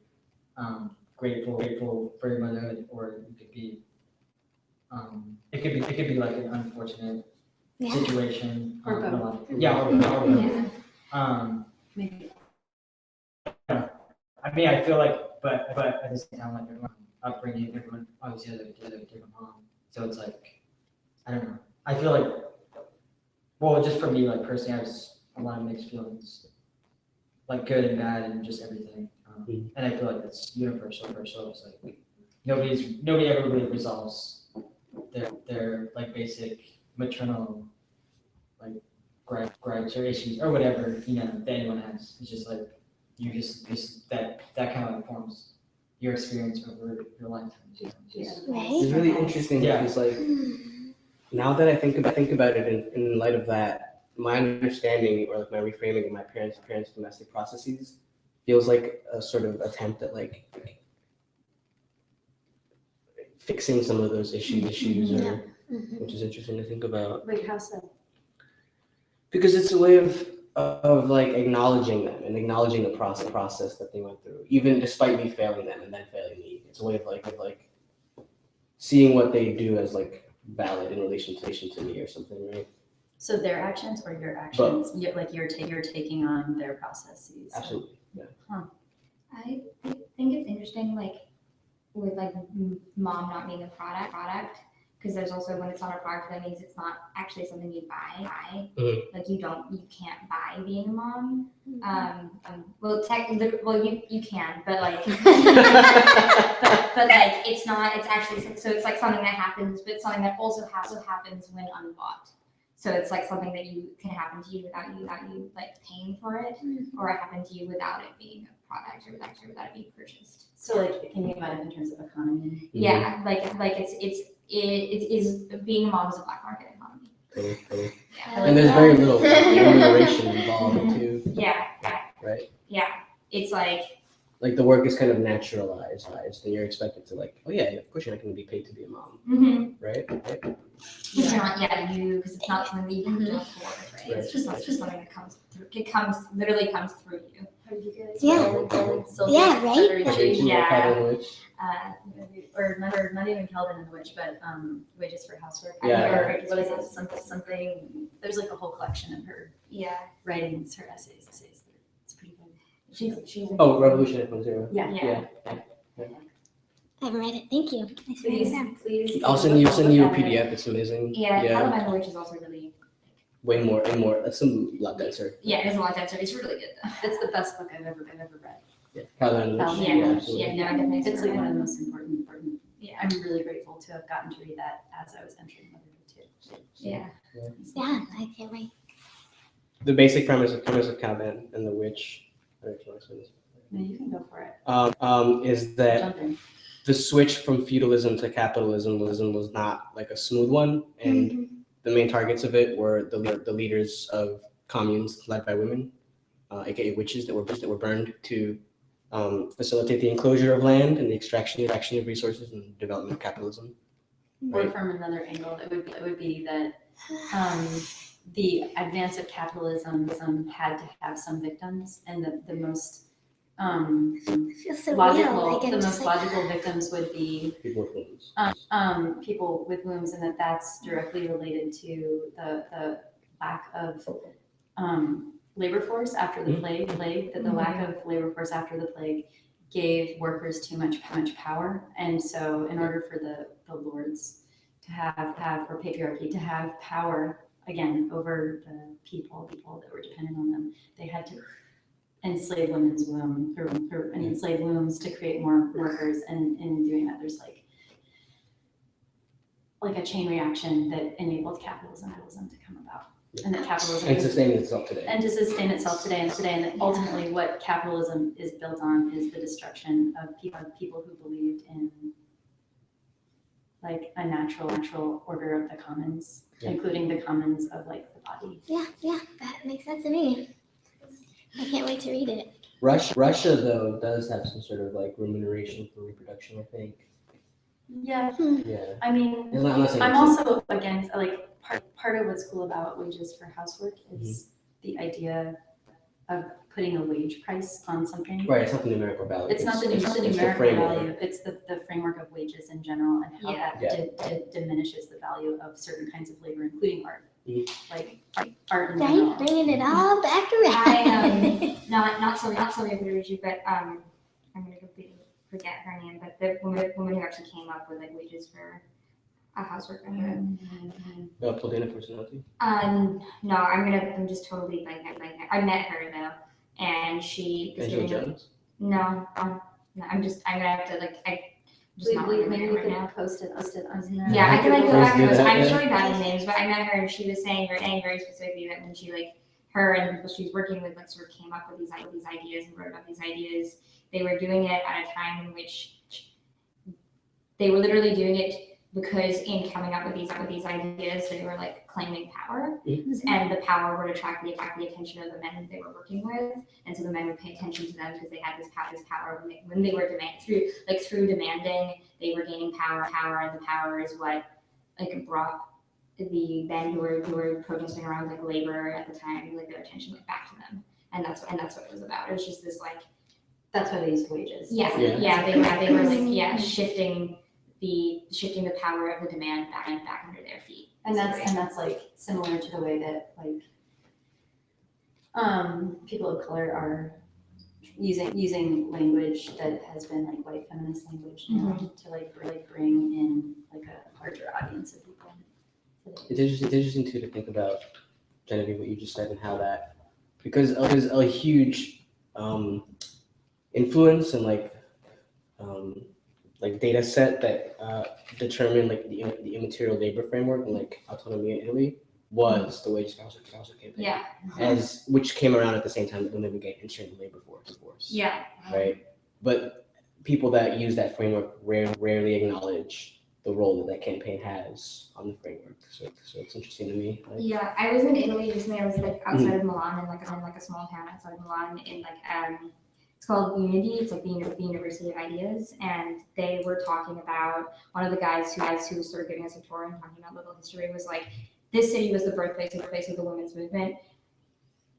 grateful for your motherhood, or you could be it could be like an unfortunate situation. Or both. Maybe. I mean, I feel like, but at the same time, like everyone upbringing, everyone obviously has a different mom, so it's like I don't know. I feel like, well, just for me, like personally, I have a lot of mixed feelings, like good and bad, and just everything. And I feel like that's universal. It's like nobody ever really resolves their like basic maternal like gripes or issues or whatever that anyone has. It's just like you just that kind of informs your experience over your lifetime. It's really interesting because like now that I think about it in light of that, my understanding or like my reframing of my parents' domestic processes feels like a sort of attempt at like fixing some of those issues or which is interesting to think about. Wait, how so? Because it's a way of like acknowledging them and acknowledging the process that they went through, even despite me failing them and then failing me. It's a way of like seeing what they do as like valid in relation to me or something, right? So their actions or your actions? You're taking on their processes. Absolutely. Yeah. I think it's interesting, like with like mom not being a product, because there's also when it's not a product, that means it's not actually something you buy. Like you can't buy being a mom. Well, technically, well, you can, but like, but like it's not. It's actually so it's like something that happens, but something that also happens when unbought. So it's like something that you can happen to you without you like paying for it, or it happen to you without it being a product or without it being purchased. So like thinking about it in terms of economy. Yeah, like it is being a mom is a black market economy. Totally. Yeah. And there's very little remuneration involved too, Yeah, right? yeah. It's like Like the work is kind of naturalized, and you're expected to like, oh yeah, of course you're not going to be paid to be a mom, right? it's not because it's not something that you have to afford, right? Right. It's just something that comes through. It literally comes through you. How did you guys? Yeah. So Yeah, right? Yeah. Or not even Calvin and the Witch, but Wages for Housework. Yeah. Or what is it? Something. There's like a whole collection of her Yeah. writings, her essays. It's pretty good. She's Oh, Revolution 2.0. Yeah. I haven't read it. Thank you. Thanks for reading it down. Please. I'll send you a PDF. It's amazing. Yeah. Calvin and the Witch is also really. Way more. That's a lot denser. Yeah, it's a lot denser. It's really good though. It's the best book I've ever read. Yeah. Calvin. Calvin. Yeah. Absolutely. Yeah. No, I definitely. It's like one of the most important. Yeah. I'm really grateful to have gotten to read that as I was entering motherhood too. Yeah. Yeah, I can't wait. The basic premise of Calvin and the Witch. No, you can go for it. Is that Jump in. the switch from feudalism to capitalism was not like a smooth one, and the main targets of it were the leaders of communes led by women, aka witches that were burned to facilitate the enclosure of land and the extraction of resources and development of capitalism. Or Right. from another angle, it would be that the advance of capitalism had to have some victims, and the most It feels so logical real. Like I'm the just most like, logical victims would be People with wounds. people with wombs, and that's directly related to the lack of labor force after the plague. That the lack of labor force after the plague gave workers too much power, and so in order for the lords to have or patriarchy to have power again over the people that were dependent on them, they had to enslave women's womb or enslave wombs to create more workers, and in doing that there's like a chain reaction that enabled capitalism to come about, and that capitalism And sustain itself today. and to sustain itself today, and that ultimately what capitalism is built on is the destruction of people who believed in like a natural order of the commons, including the commons of like the body. yeah, that makes sense to me. I can't wait to read it. Russia though does have some sort of like remuneration for reproduction, I think. Yeah, Yeah. I mean, I'm not saying I'm it's- also against like part of what's cool about wages for housework is the idea of putting a wage price on something. Right, it's not the numerical value. It's not the it's the numerical framework. value, it's the framework of wages in general, and how Yeah. that diminishes the value of certain kinds of labor, including art. Like art in Right? general. Bringing it all back around. Not Sylvia Paducci, but I'm gonna completely forget her name, but the woman who actually came up with like wages for a housework vendor. Paulina personality. No, I'm just totally blanking. I met her though, and she was Angela giving Jones. no, I'm gonna have to like just not Maybe remember we right could now. post it on there. Yeah, I can like go Let's back do and post. that, I'm yeah. just really bad with names, but I met her and she was saying very specifically that when she like her and the people she was working with like sort of came up with these ideas and wrote about these ideas, they were doing it at a time in which they were literally doing it because in coming up with these ideas, they were like claiming power, and the power would attract the attention of the men that they were working with, and so the men would pay attention to them because they had this power when they were through demanding, they were gaining power, and the power is what like brought the men who were protesting around like labor at the time, like their attention like back to them, and that's what it was about. It was just this like That's why they used wages. they were like shifting the power of the demand back under their feet. And that's like similar to the way that like people of color are using language that has been like white feminist language now to like bring in like a larger audience of people. It's interesting too to think about, Genevieve, what you just said and how that, because a huge influence and like data set that determined like the immaterial labor framework and like autonomy in Italy was the wage council campaign. Yeah. As which came around at the same time that women began entering the labor force. Yeah. Right. But people that use that framework rarely acknowledge the role that campaign has on the framework. So it's interesting to me. Like, Yeah, I was in Italy recently. I was like outside of Milan in like a small town outside of Milan in like it's called Unity. It's like the University of Ideas, and they were talking about one of the guys who was sort of giving us a tour and talking about local history was like this city was the birthplace of the women's movement.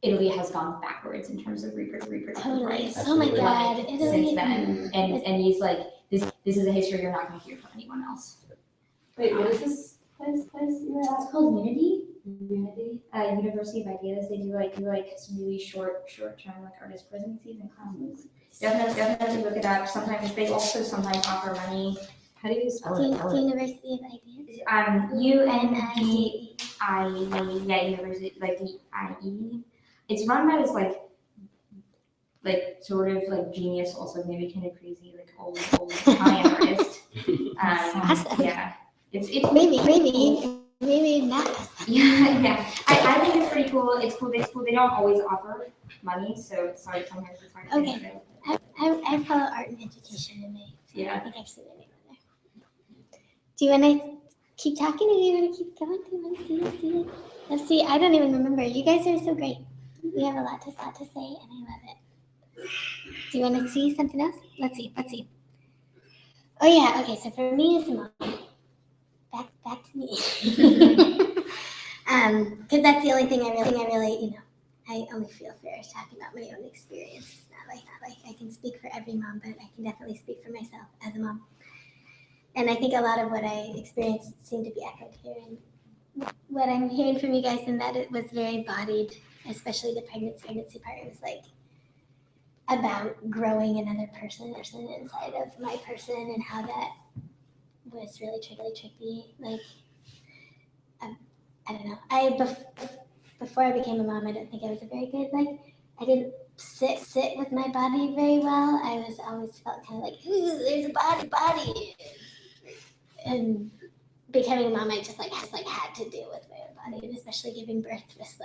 Italy has gone backwards in terms of reproductive Totally. rights. Oh my God. Since Italy. then, and he's like this is a history you're not going to hear from anyone else. Wait, what is this place you were at? It's called Unity. Unity? University of Ideas. They do like some really short term like artist residencies and classes. Definitely look it up. Sometimes they also sometimes offer money. How do you spell it? University of Ideas. UNDI, yeah, University, like the IE. It's run by this like sort of like genius, also maybe kind of crazy, like old Italian artist. Awesome. Yeah, it's Maybe not. yeah. I think it's pretty cool. It's cool. They don't always offer money, so it's hard. Sometimes it's hard. Okay. I follow art and education in my. Yeah. I think I've seen it there. Do you want to keep talking, or do you want to keep going? Do you want to see? Let's see. I don't even remember. You guys are so great. We have a lot to say, and I love it. Do you want to see something else? Let's see. Oh yeah. Okay. So for me as a mom, back to me. Because that's the only thing I really, I only feel fair is talking about my own experience. It's not like I can speak for every mom, but I can definitely speak for myself as a mom. And I think a lot of what I experienced seemed to be echoed here. And what I'm hearing from you guys in that it was very embodied, especially the pregnancy part. It was like about growing another person inside of my person, and how that was really tricky. Like, I don't know. Before I became a mom, I don't think I was a very good, I didn't sit with my body very well. I always felt kind of like, ooh, there's a body. And becoming a mom, I just had to deal with my own body, and especially giving birth was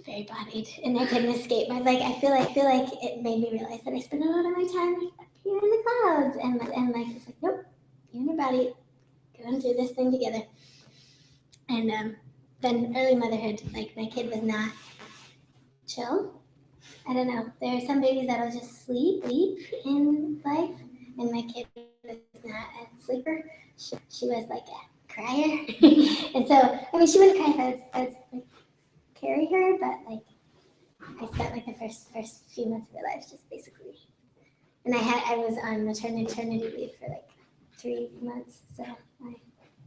very bodied, and I couldn't escape my, I feel like it made me realize that I spend a lot of my time up here in the clouds, and it's like, nope, you and your body going through this thing together. And then early motherhood, my kid was not chill. I don't know. There are some babies that'll just sleep in life, and my kid was not a sleeper. She was like a crier, and so I mean, she wouldn't cry if I was carry her, but I spent the first few months of her life just basically, and I was on maternity leave for 3 months, so I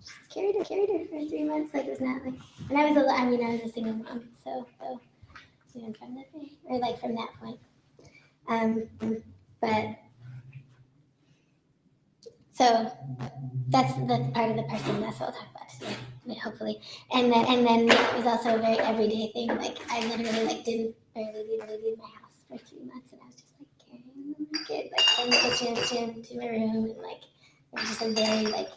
just carried her for 3 months. It was not and I was a single mom, so even from that day, or from that point, but so that's part of the person. That's what we'll talk about today, hopefully. And then it was also a very everyday thing. I literally didn't barely leave my house for 3 months, and I was just carrying my kid from the kitchen to my room, and it was just a very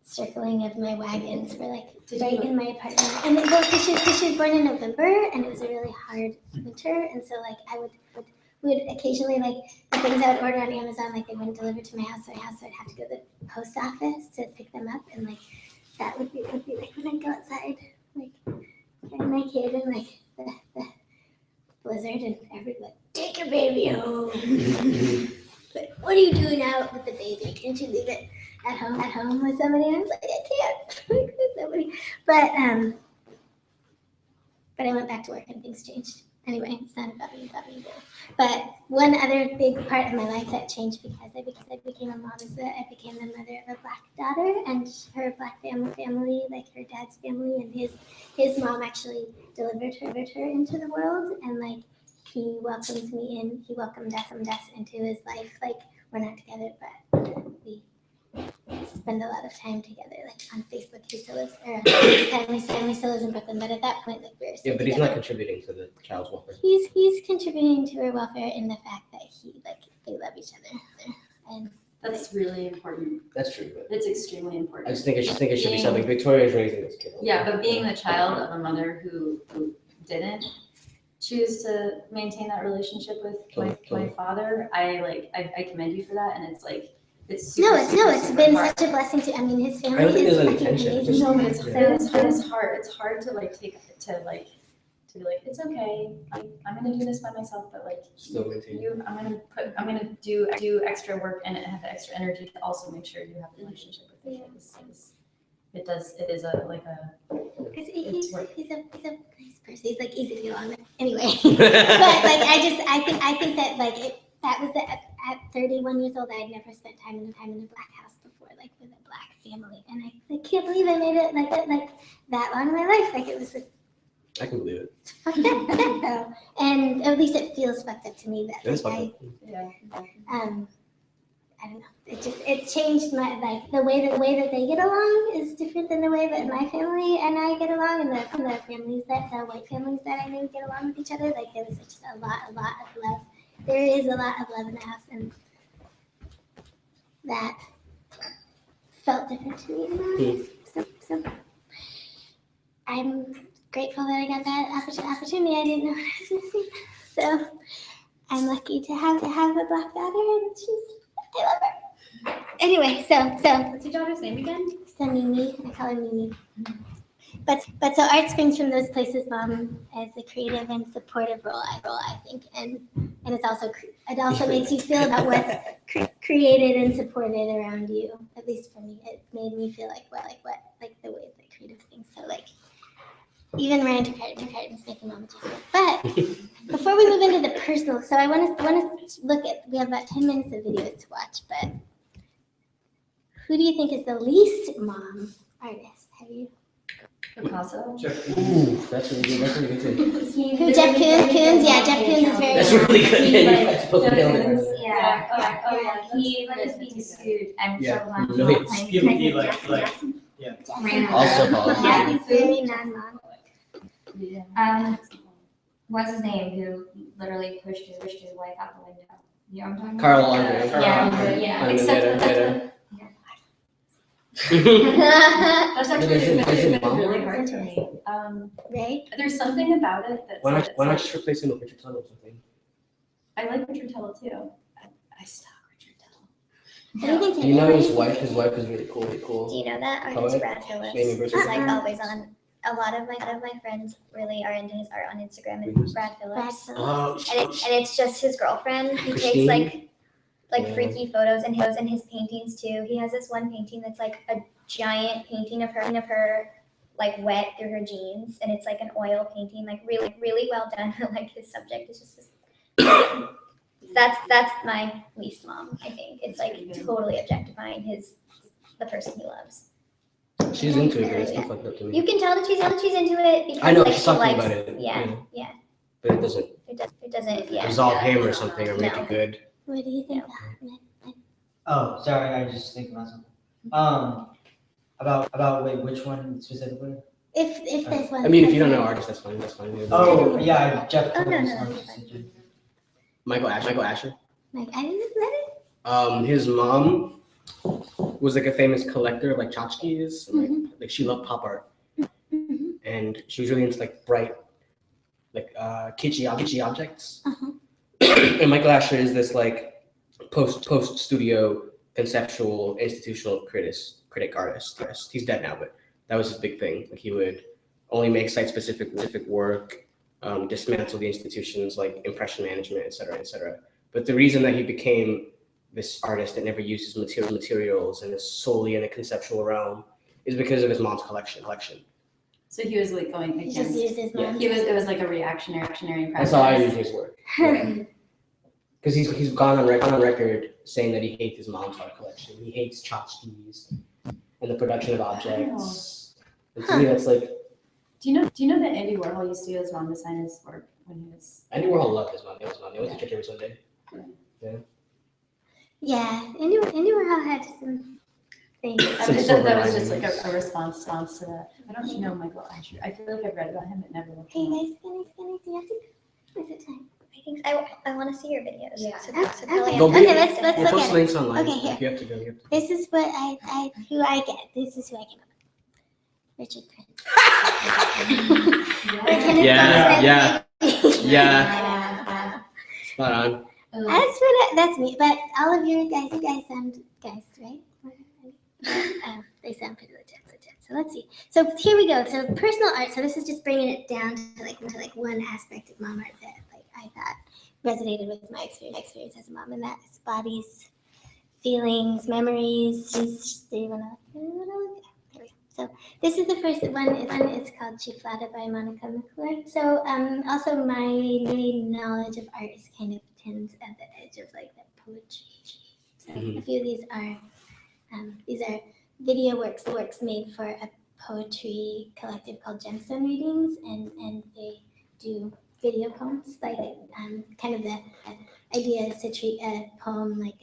circling of my wagons for right in my apartment. And because she was born in November, and it was a really hard winter, and so we would occasionally the things I would order on Amazon, they wouldn't deliver to my house, so I'd have to go to the post office to pick them up, and that would be when I'd go outside, carrying my kid in the blizzard, and everybody, take your baby home. But what are you doing out with the baby? Can't you leave it at home with somebody? And I was I can't with somebody. But I went back to work, and things changed. Anyway, it's not about me, though. But one other big part of my life that changed because I became a mom is that I became the mother of a Black daughter, and her Black family, like her dad's family, and his mom actually delivered her into the world, and like he welcomed me in, he welcomed us into his life. Like we're not together, but we spend a lot of time together, like on Facebook. He still lives, or his family still lives in Brooklyn, but at that point, like we're still Yeah, but he's together. not contributing to the child's welfare. He's contributing to her welfare in the fact that they love each other, and That's really important. That's true, but It's extremely I important. just think it should be something. Victoria's raising this kid. Yeah, but being the child of a mother who didn't choose to maintain that relationship with my father, I commend you for that, and it's like it's super, it's super been hard. such a blessing to. I mean, his I don't family think is there's any fucking tension, amazing. just- No, but it's Yeah. hard. It's hard to like to be like, it's okay. I'm gonna do this by myself, but like Still maintain. I'm gonna do extra work and have the extra energy to also make sure you have a relationship with your kids. It is a Because It's he's work. a nice person. He's like easy to get along with. Anyway, but like I think that like that was at 31 years old, I had never spent time in a Black house before, like with a Black family, and I can't believe I made it like that long in my life. Like it was I can believe it. fucked up though, and at least it feels fucked up to me that It is like, fucked up. I don't know. It changed my the way that they get along is different than the way that my family and I get along, and the families the white families that I knew get along with each other. Like there was just a lot of love. There is a lot of love in the house, and that felt different to me. So I'm grateful that I got that opportunity. I didn't know what I was missing. So I'm lucky to have a Black daughter, and I love her. Anyway, so What's your daughter's name again? Mimi, I call her Mimi. But so art springs from those places, Mom, as a creative and supportive role, I think, and it's also it also makes you feel about what's created and supported around you. At least for me, it made me feel like the ways that creative things. So like even random cartons making Mama just work. But before we move into the personal, so I want to look at. We have about 10 minutes of videos to watch, but who do you think is the least mom artist? Have you? Picasso. Ooh, that's really good too. Who? Jeff Koons? Yeah, Jeff Koons is very. That's really good. Yeah, you supposed to nail it. Yeah. He was being sued. I'm Yeah. so glad No, he's He like Also Bob. Yeah, he's very non-mom. What's his name? Who literally pushed his wife out the window? You know what I'm talking Carl about? Andre. Yeah. Except That's actually Is it mom? really hard to me. Right? There's something about it that's Why that's not like, just replace him with Richard Tunnell or something? I like Richard Tuttle too. I stalk Richard Tuttle. What do you think? Do you know his wife? His wife is really cool. Do you know that Poet? artist Brad Phillips? Jamie He's Brewster. like always on. A lot of my friends really are into his art on Instagram. And Brad Phillips. Oh, And it's just his girlfriend. He Christine? takes like Yeah. freaky photos and his paintings too. He has this one painting that's like a giant painting of her like wet through her jeans, and it's like an oil painting, like really well done. Like his subject is just that's my least mom. I think it's like totally objectifying the person he loves. she's into it, but it's still fucked up to me. You can tell that she's into it because I know like, she's she talking likes, about it. Yeah. But it doesn't It doesn't. Yeah. absolve him or something or make No. it good. What do you think? Oh, sorry, I was just thinking about something. About wait, which one specifically? If there's one. I mean, if you don't know artists, that's fine. That's fine. Oh, yeah, Jeff Oh, no, Koons, no, artist, no. such Michael Asher. Like I didn't let it. His mom was like a famous collector of like tchotchkes. And, like she loved pop art, Mm-hmm. and she was really into like bright, like kitschy objects. Uh-huh. And Michael Asher is this like post studio conceptual institutional critic artist. He's dead now, but that was his big thing. Like he would only make site specific work, dismantle the institutions like impression management, et cetera. But the reason that he became this artist that never uses materials and is solely in a conceptual realm is because of his mom's collection. So he was like going He just against. used his mom. It was like a reactionary practice. That's how I usually work. Because he's gone on record saying that he hates his mom's art collection. He hates tchotchkes and the production of objects. And to me, that's like, Do you know that Andy Warhol used to get his mom to sign his work when he was? Andy Warhol loved his mom. They went to church every Sunday. Yeah, Andy Warhol had some things. That was just like a response to that. I don't know Michael Asher. I feel like I've read about him, but never looked Hey him up. guys, do you have to? Is it time? I think I want to see your videos. Yeah. So, Okay, so probably Go okay, big. let's We'll look post at it. links online. Okay, here. If you have to go, you have to. This is what who I get. This is who I came up with. Richard Prince. Yeah. Spot on. That's me. But all of you guys sound guys, right? They sound pretty legit. So let's see. So here we go. So personal art. So this is just bringing it down to like one aspect of mom art that like I thought resonated with my experience as a mom, and that's bodies, feelings, memories. Do you wanna look? Here we go. So this is the first one. It's called Chiflada by Monica McClure. So also my knowledge of art is kind of tends at the edge of like that poetry. So a few of these are video works made for a poetry collective called Gemstone Readings, and they do video poems, like kind of the idea is to treat a poem like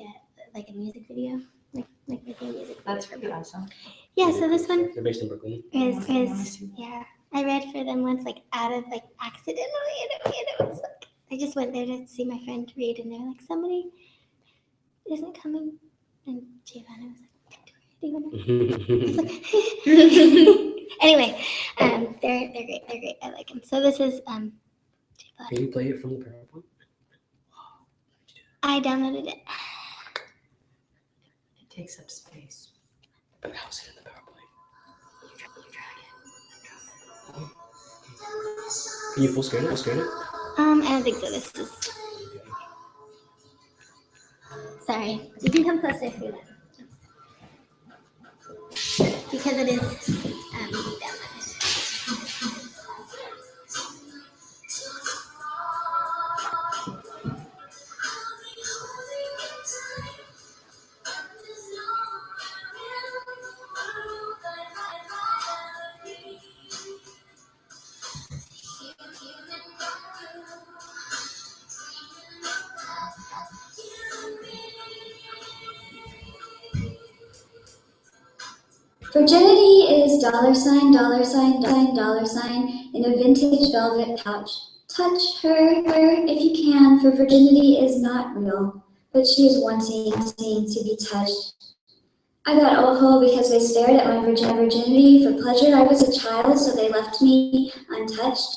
a music video, like making a music video. That's pretty awesome. Yeah, so this one They're based in Brooklyn. is yeah. I read for them once, like out of like accidentally, and it was like I just went there to see my friend read, and they're like, somebody isn't coming, and Giovanna was like, anyway, they're great. I like them. So this is Can you play it from the PowerPoint? I downloaded it. It takes up space. But how's it in the PowerPoint? Can you full screen it? I don't think so. This is sorry. You can come closer if you want. Because it is downloaded. Virginity is $, $, in a vintage velvet pouch. Touch her if you can, for virginity is not real, but she is wanting to be touched. I got ojo because they stared at my virginity for pleasure. I was a child, so they left me untouched.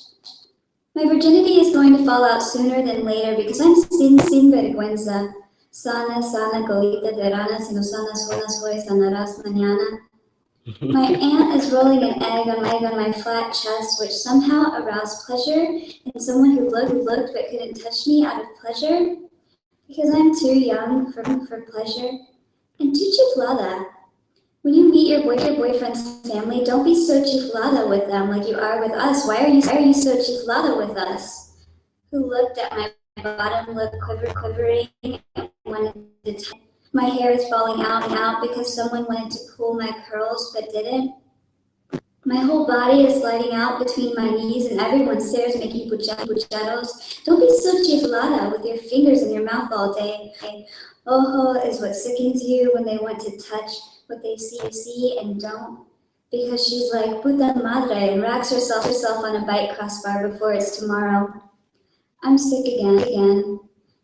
My virginity is going to fall out sooner than later because I'm sin vergüenza. Sana, colita de rana, si no sanas hoy, sanarás mañana. My aunt is rolling an egg on my flat chest, which somehow aroused pleasure in someone who looked but couldn't touch me out of pleasure, because I'm too young for pleasure, and too chiflada. When you meet your boyfriend's family, don't be so chiflada with them like you are with us. Why are you so chiflada with us? Who looked at my bottom lip quivering and wanted to touch. My hair is falling out because someone wanted to pull my curls but didn't. My whole body is sliding out between my knees and everyone stares, making pucheros. Don't be so chiflada with your fingers in your mouth all day. Ojo is what sickens you when they want to touch what they see and don't. Because she's like puta madre and racks herself on a bike crossbar before it's tomorrow. I'm sick again.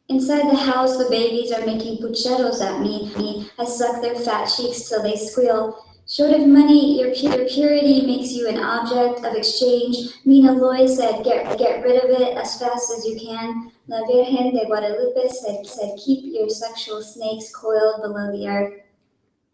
Inside the house, the babies are making pucheros at me. I suck their fat cheeks till they squeal. Short of money, your purity makes you an object of exchange. Mina Loy said, get rid of it as fast as you can. La Virgen de Guadalupe said, keep your sexual snakes coiled below the earth.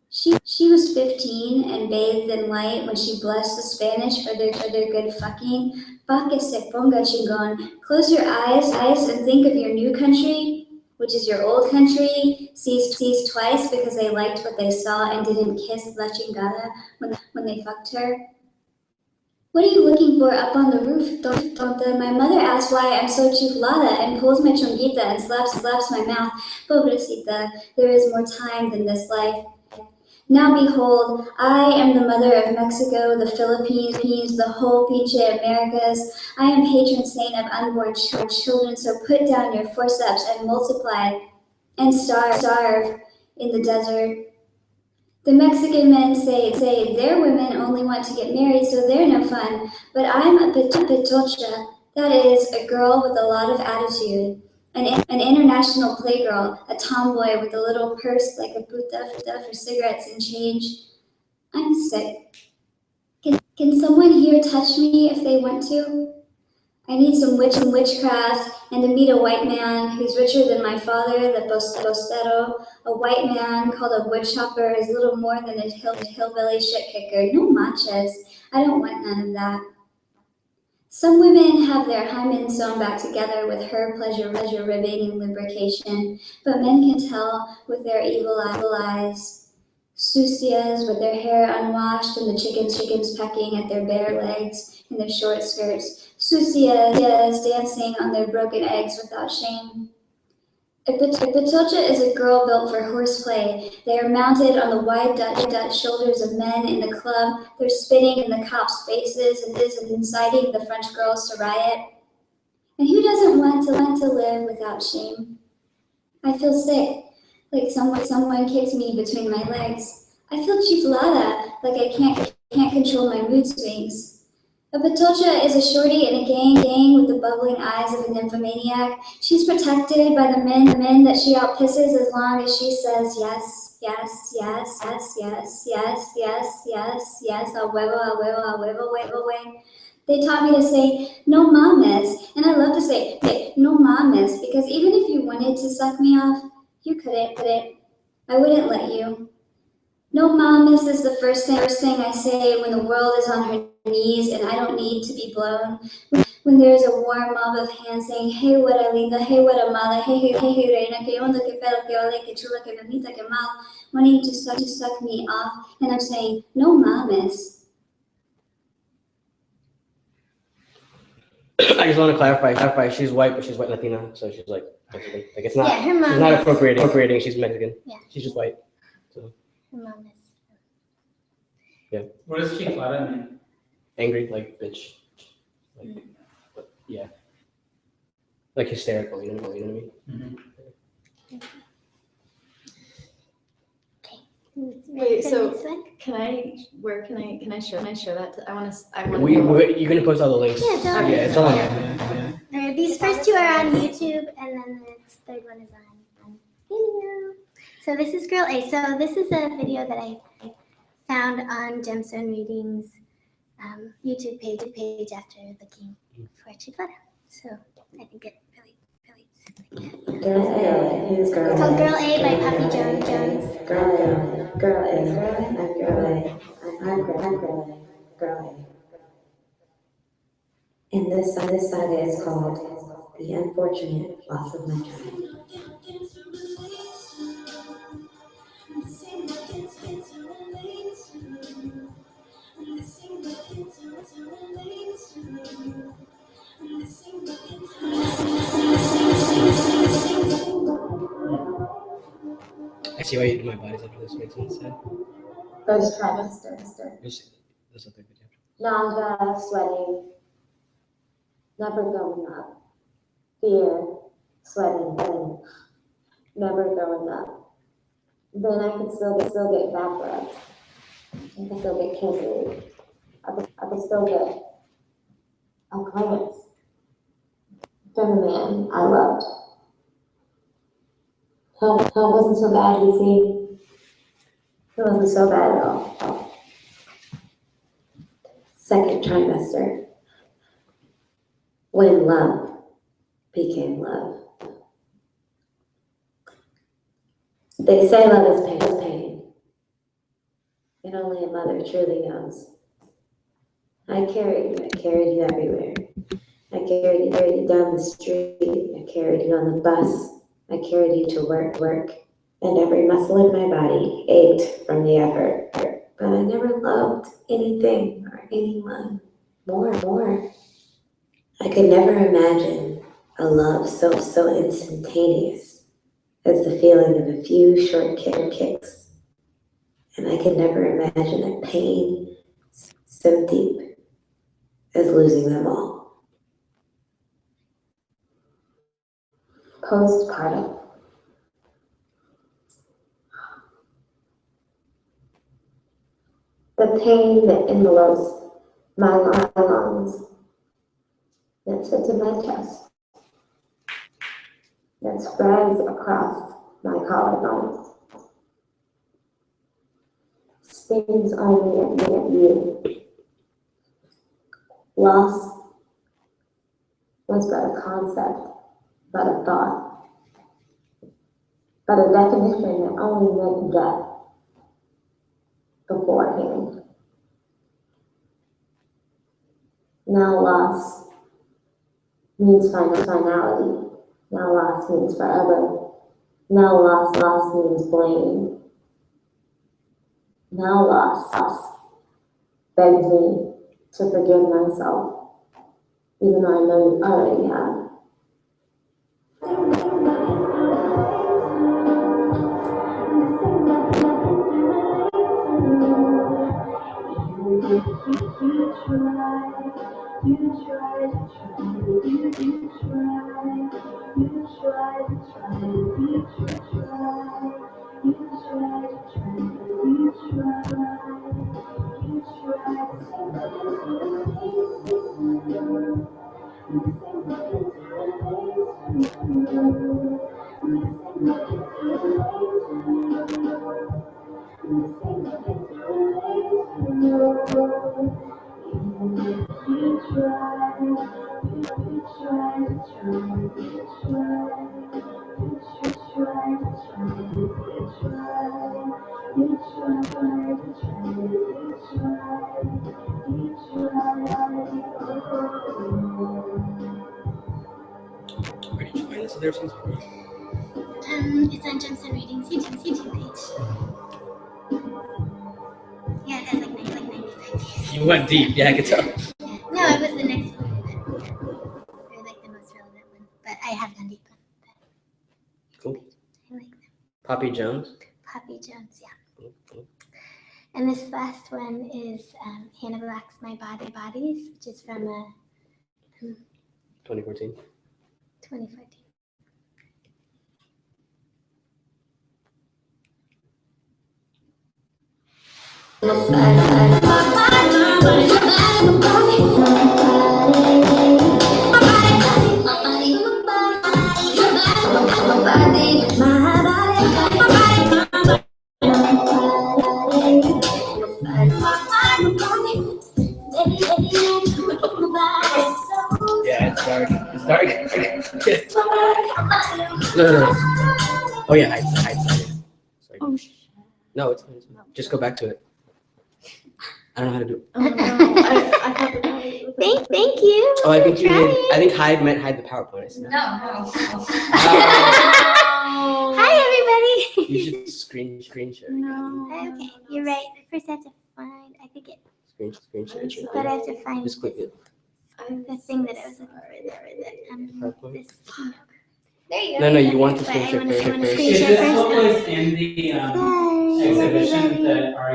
She was 15 and bathed in light when she blessed the Spanish for their good fucking. Pa que se ponga chingón. Close your eyes and think of your new country, which is your old country, seized twice because they liked what they saw and didn't kiss La Chingada when they fucked her. What are you looking for up on the roof, tonta? My mother asks why I'm so chiflada and pulls my chonguita and slaps my mouth. Pobrecita, there is more time than this life. Now behold, I am the mother of Mexico, the Philippines, the whole pinche Americas. I am patron saint of unborn children, so put down your forceps and multiply and starve in the desert. The Mexican men say their women only want to get married, so they're no fun. But I'm a pitocha, that is, a girl with a lot of attitude. An international playgirl, a tomboy with a little purse like a puta for cigarettes and change. I'm sick. Can someone here touch me if they want to? I need some witchcraft and to meet a white man who's richer than my father, the postero. A white man called a woodchopper is little more than a hillbilly shit kicker. No manches. I don't want none of that. Some women have their hymen sewn back together with her pleasure ribbing and lubrication, but men can tell with their evil eyes. Sucias with their hair unwashed and the chickens pecking at their bare legs in their short skirts. Sucias dancing on their broken eggs without shame. A patocha is a girl built for horseplay. They are mounted on the wide Dutch shoulders of men in the club. They're spitting in the cops' faces and inciting the French girls to riot. And who doesn't want to live without shame? I feel sick, like someone kicked me between my legs. I feel chiflada, like I can't control my mood swings. A patocha is a shorty in a gang with the bubbling eyes of a nymphomaniac. She's protected by the men that she outpisses as long as she says yes, yes, yes, yes, yes, yes, yes, yes, yes, a huevo, way. They taught me to say, no mames, and I love to say, no mames, because even if you wanted to suck me off, you couldn't. I wouldn't let you. No mames is the first thing I say when the world is on her knees and I don't need to be blown. When there's a warm mob of hands saying, hey, what a linda, hey, what a mala, hey, reina, que onda, que pedo, que ole, que chula, que bonita, que mal, wanting to suck me off, and I'm saying, no mames. I just want to clarify. She's white, but she's white Latina, so she's like Mexican. Like it's not. Yeah, her mom She's not is- appropriating. She's Mexican. Yeah. She's just white. Her mom is. What does chiflada mean? Angry, like bitch. Like, yeah. Like hysterical. You know what I mean? Mm-hmm. Wait, so- This one? Can I show that? I want to. You're gonna post all the links. Yeah, it's all Yeah, it's all on there. Alright, these first two are on YouTube, and then the third one is on Vimeo. So this is Girl A. So this is a video that I found on Gemstone Readings YouTube page after looking for Chiflada. So I think it really. Girl A, who's Girl It's called A? Girl A by Poppy Jones. Girl A, I'm Girl A, I'm Girl A. And this saga is called The Unfortunate Loss of My Child. I see why you do my bodies after this. Makes sense. Yeah. First trimester. There's a third video. Nausea, sweating, never going up. Fear, sweating, never going up. Then I could still get back rubbed. I could still get kisses. I could still get a glance from the man I loved. It wasn't so bad, you see. It wasn't so bad at all. Second trimester, when love became love. They say love is pain, and only a mother truly knows. I carried you everywhere. I carried you down the street. I carried you on the bus. I carried you to work, and every muscle in my body ached from the effort. But I never loved anything or anyone more. I could never imagine a love so instantaneous as the feeling of a few short kicks. And I could never imagine a pain so deep as losing them all. Postpartum. The pain that envelopes my lungs, that sits in my chest, that spreads across my collarbones, stings only at you. Loss was but a concept, but a thought, but a definition that only meant death beforehand. Now loss means finality. Now loss means forever. Now loss means blame. Now loss begs me to forgive myself, even though I know you already have. Where did you find this other piece? It's on Johnson Reading's YouTube page. Yeah, it has like 95 views. You went deep, yeah, I could tell. No, it was the next one. Or like the most relevant one. But I have done deep one. Cool. I like them. Poppy Jones. Poppy Jones, yeah. And this last one is Hannah Black's My Bodies, which is from 2014. 2014. Yeah, it's dark. It's dark. No. Oh yeah, hide. Sorry. Oh, No, it's fine. Just go back to it. I don't know how to do it. Oh no, I have to go. Thank you. Oh, I think you Trying. did. I think hide meant hide the PowerPoint. I see. No. Hi, everybody. You should screen share. Okay, you're right. First, I have to find. I think it. Screen share. It's right But I there. have to find Just click it. the thing that I was looking for. PowerPoint. This. There you go. No, you want to But screen I share wanna- first. I wanna first. screen Is share this what first. was in the Hi, exhibition everybody.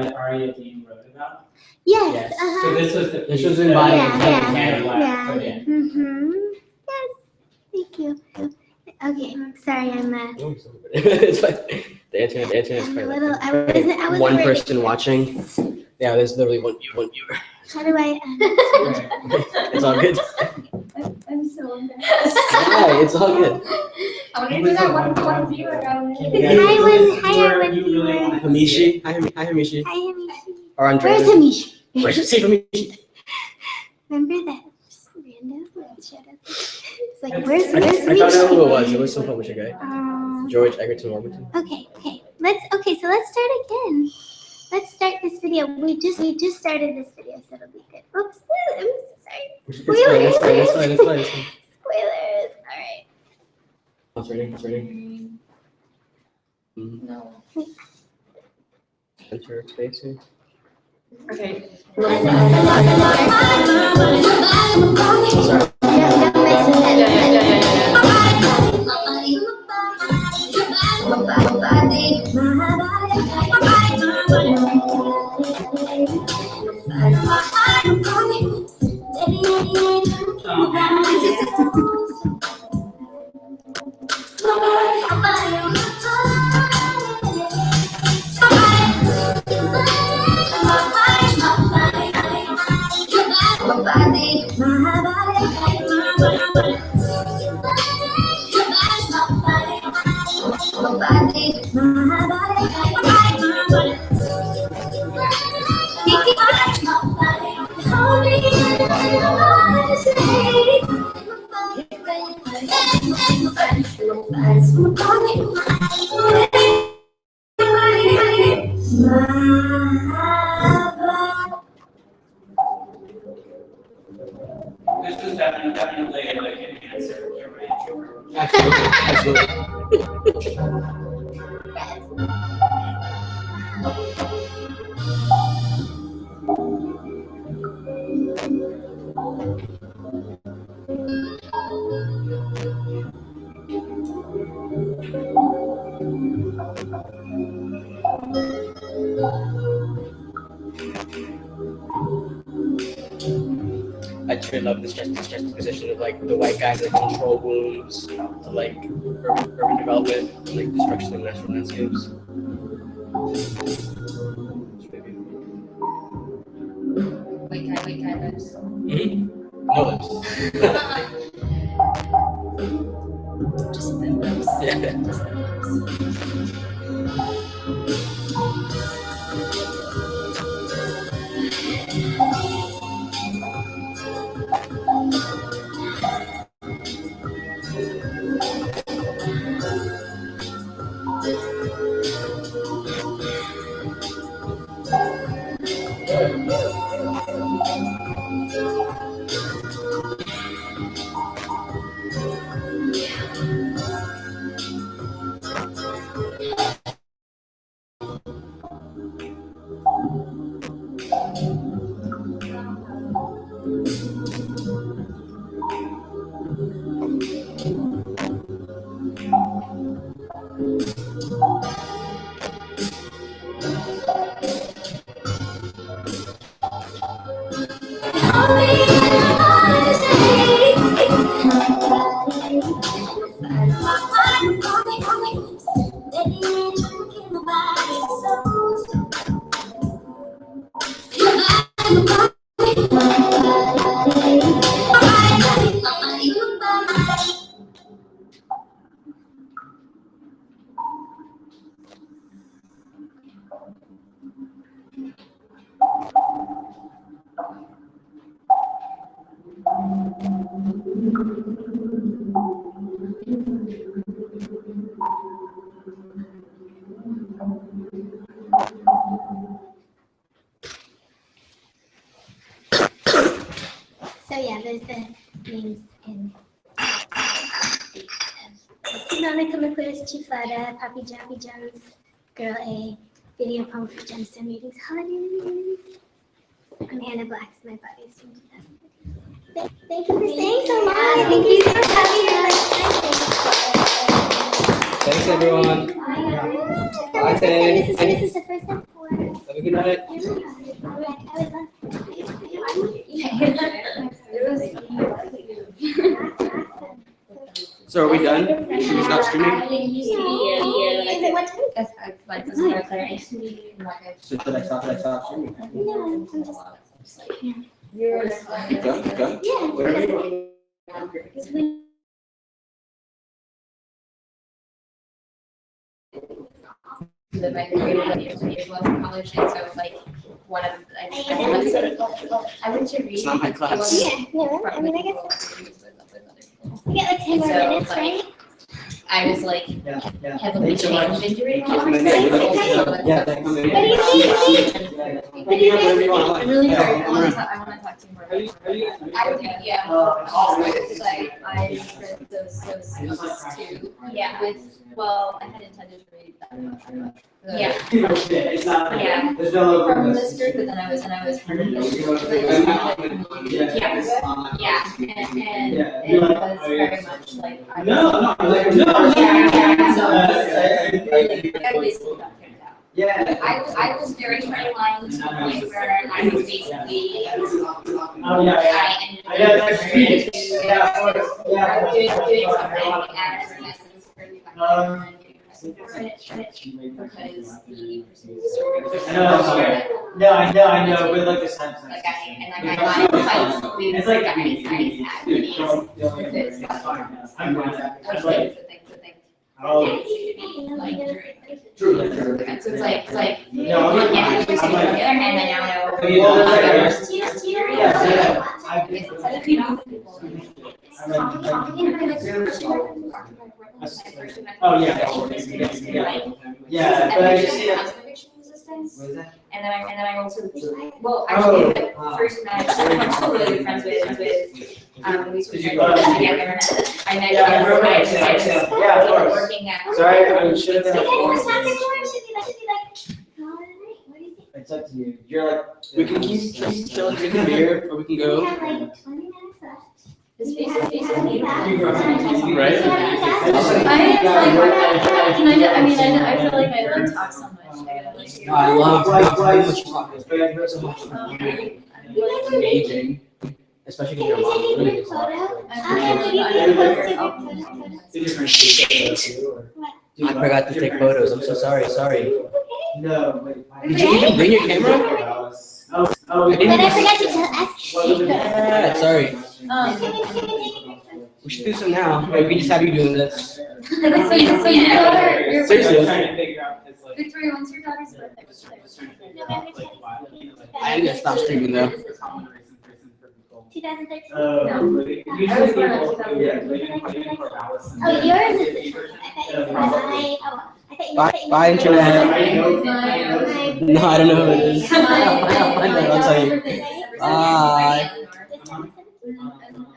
that Aria Dean wrote about? Yes. So Uh-huh. this was the This piece was in that bio. Hannah Black Yeah. put in. Mm-hmm. Yes. Thank you. Okay. Sorry, I'm No, it's not. It's like the internet is I'm a probably little. like I wasn't one ready. person watching. Yeah, there's literally one viewer. How do I? It's all good. I'm so embarrassed. Yeah, it's all good. I want to do that one viewer. Hi, one You really viewer. wanted to see Hamishi. Hi, Hamishi. Hi, Hamishi. Or Andrea. Where's Hamish? Where's Hamishi? Remember that random shut up? It's like, I where's found Hamish? out who it was. It was some publisher guy. Um, George Egerton Warburton. Okay. So let's start again. Let's start this video. We just started this video, so it'll be good. Oops. I'm sorry. It's fine. Spoilers. All right. It's ready. No. Enter space here. Okay. This was definitely like an answer to your range. Absolutely. I truly love this juxtaposition of like the white guys that control wombs to like urban development, like destruction of natural landscapes. White guy lips. No lips. Just the lips. Yeah. Just the So yeah, there's the names in Monica McClure's Chiflada, Papi Jappy Jones, Girl A, video poem for Gemstone Readings, Hallelujah. I'm Hannah Blacks, my body is changing. Thank you for staying so long. Thank you for having us. Thanks everyone. Bye, Tay. This is the first time for. Have a good night. So are we done? Should we stop streaming? Is it what time? Like this is our third. So should I stop streaming? No, I'm just. Go. Yeah. Whatever you want. That my years left in college, and so like one of I went to read. It's not my class. Yeah, I mean, I guess. We get like 10 more So, minutes, like, right? I was like Yeah. heavily Thanks so much. changed into reading. Yeah, thanks. What do you think? Pick me up whenever you want. I really Yeah, I I'm around. want to talk to you more about Yeah, because I read those books too. Yeah. Well, I had intended to read that. Yeah. It's not. Yeah. There's no. From this group, but then I was part of this. Yeah. And it was very much like. No. At least we got figured out. Yeah. I was very aligned to the point where I was basically. Oh, yeah. I ended I know, that's up great. doing Yeah, of course. Yeah. something as lessons for the Because the I know, but like this time. Like I got in fights with It's like, guys at videos. I'm going Which is the thing. Oh. It should be like True. so it's like No, on I'm the like, other hand, I now know. Well, that's Oh, yeah. Yeah, but I just see it. What is that? And then I also, well, actually, like, first met, I'm still really good friends with, we switched together, I met Yeah, I him, remember I that, yeah, of course. working at. Sorry, I should have been. It's up to you. You're like. We can keep chilling, drinking beer, or we can We go. have like 20 minutes left. the space is beautiful. Right? I feel like I like talk so much. No, I love Why- how much you talk. It's engaging, especially when you're mom. Really good talk. I forgot to take photos. I'm so sorry. No, wait. Did you even bring your camera? Oh, I didn't But I even- forgot to ask you. Yeah, sorry. We should do some now. Or we can just have you doing this. So your daughter, your Seriously. trying to figure out, it's like. Victoria, when's your daughter's birthday? I need to stop streaming though. 2013. Usually people, yeah, waiting for Allison. Oh, yours is. I thought you Bye, bye, internet. No, I don't know who it is. I'll find out. I'll tell you. Bye. December 17th.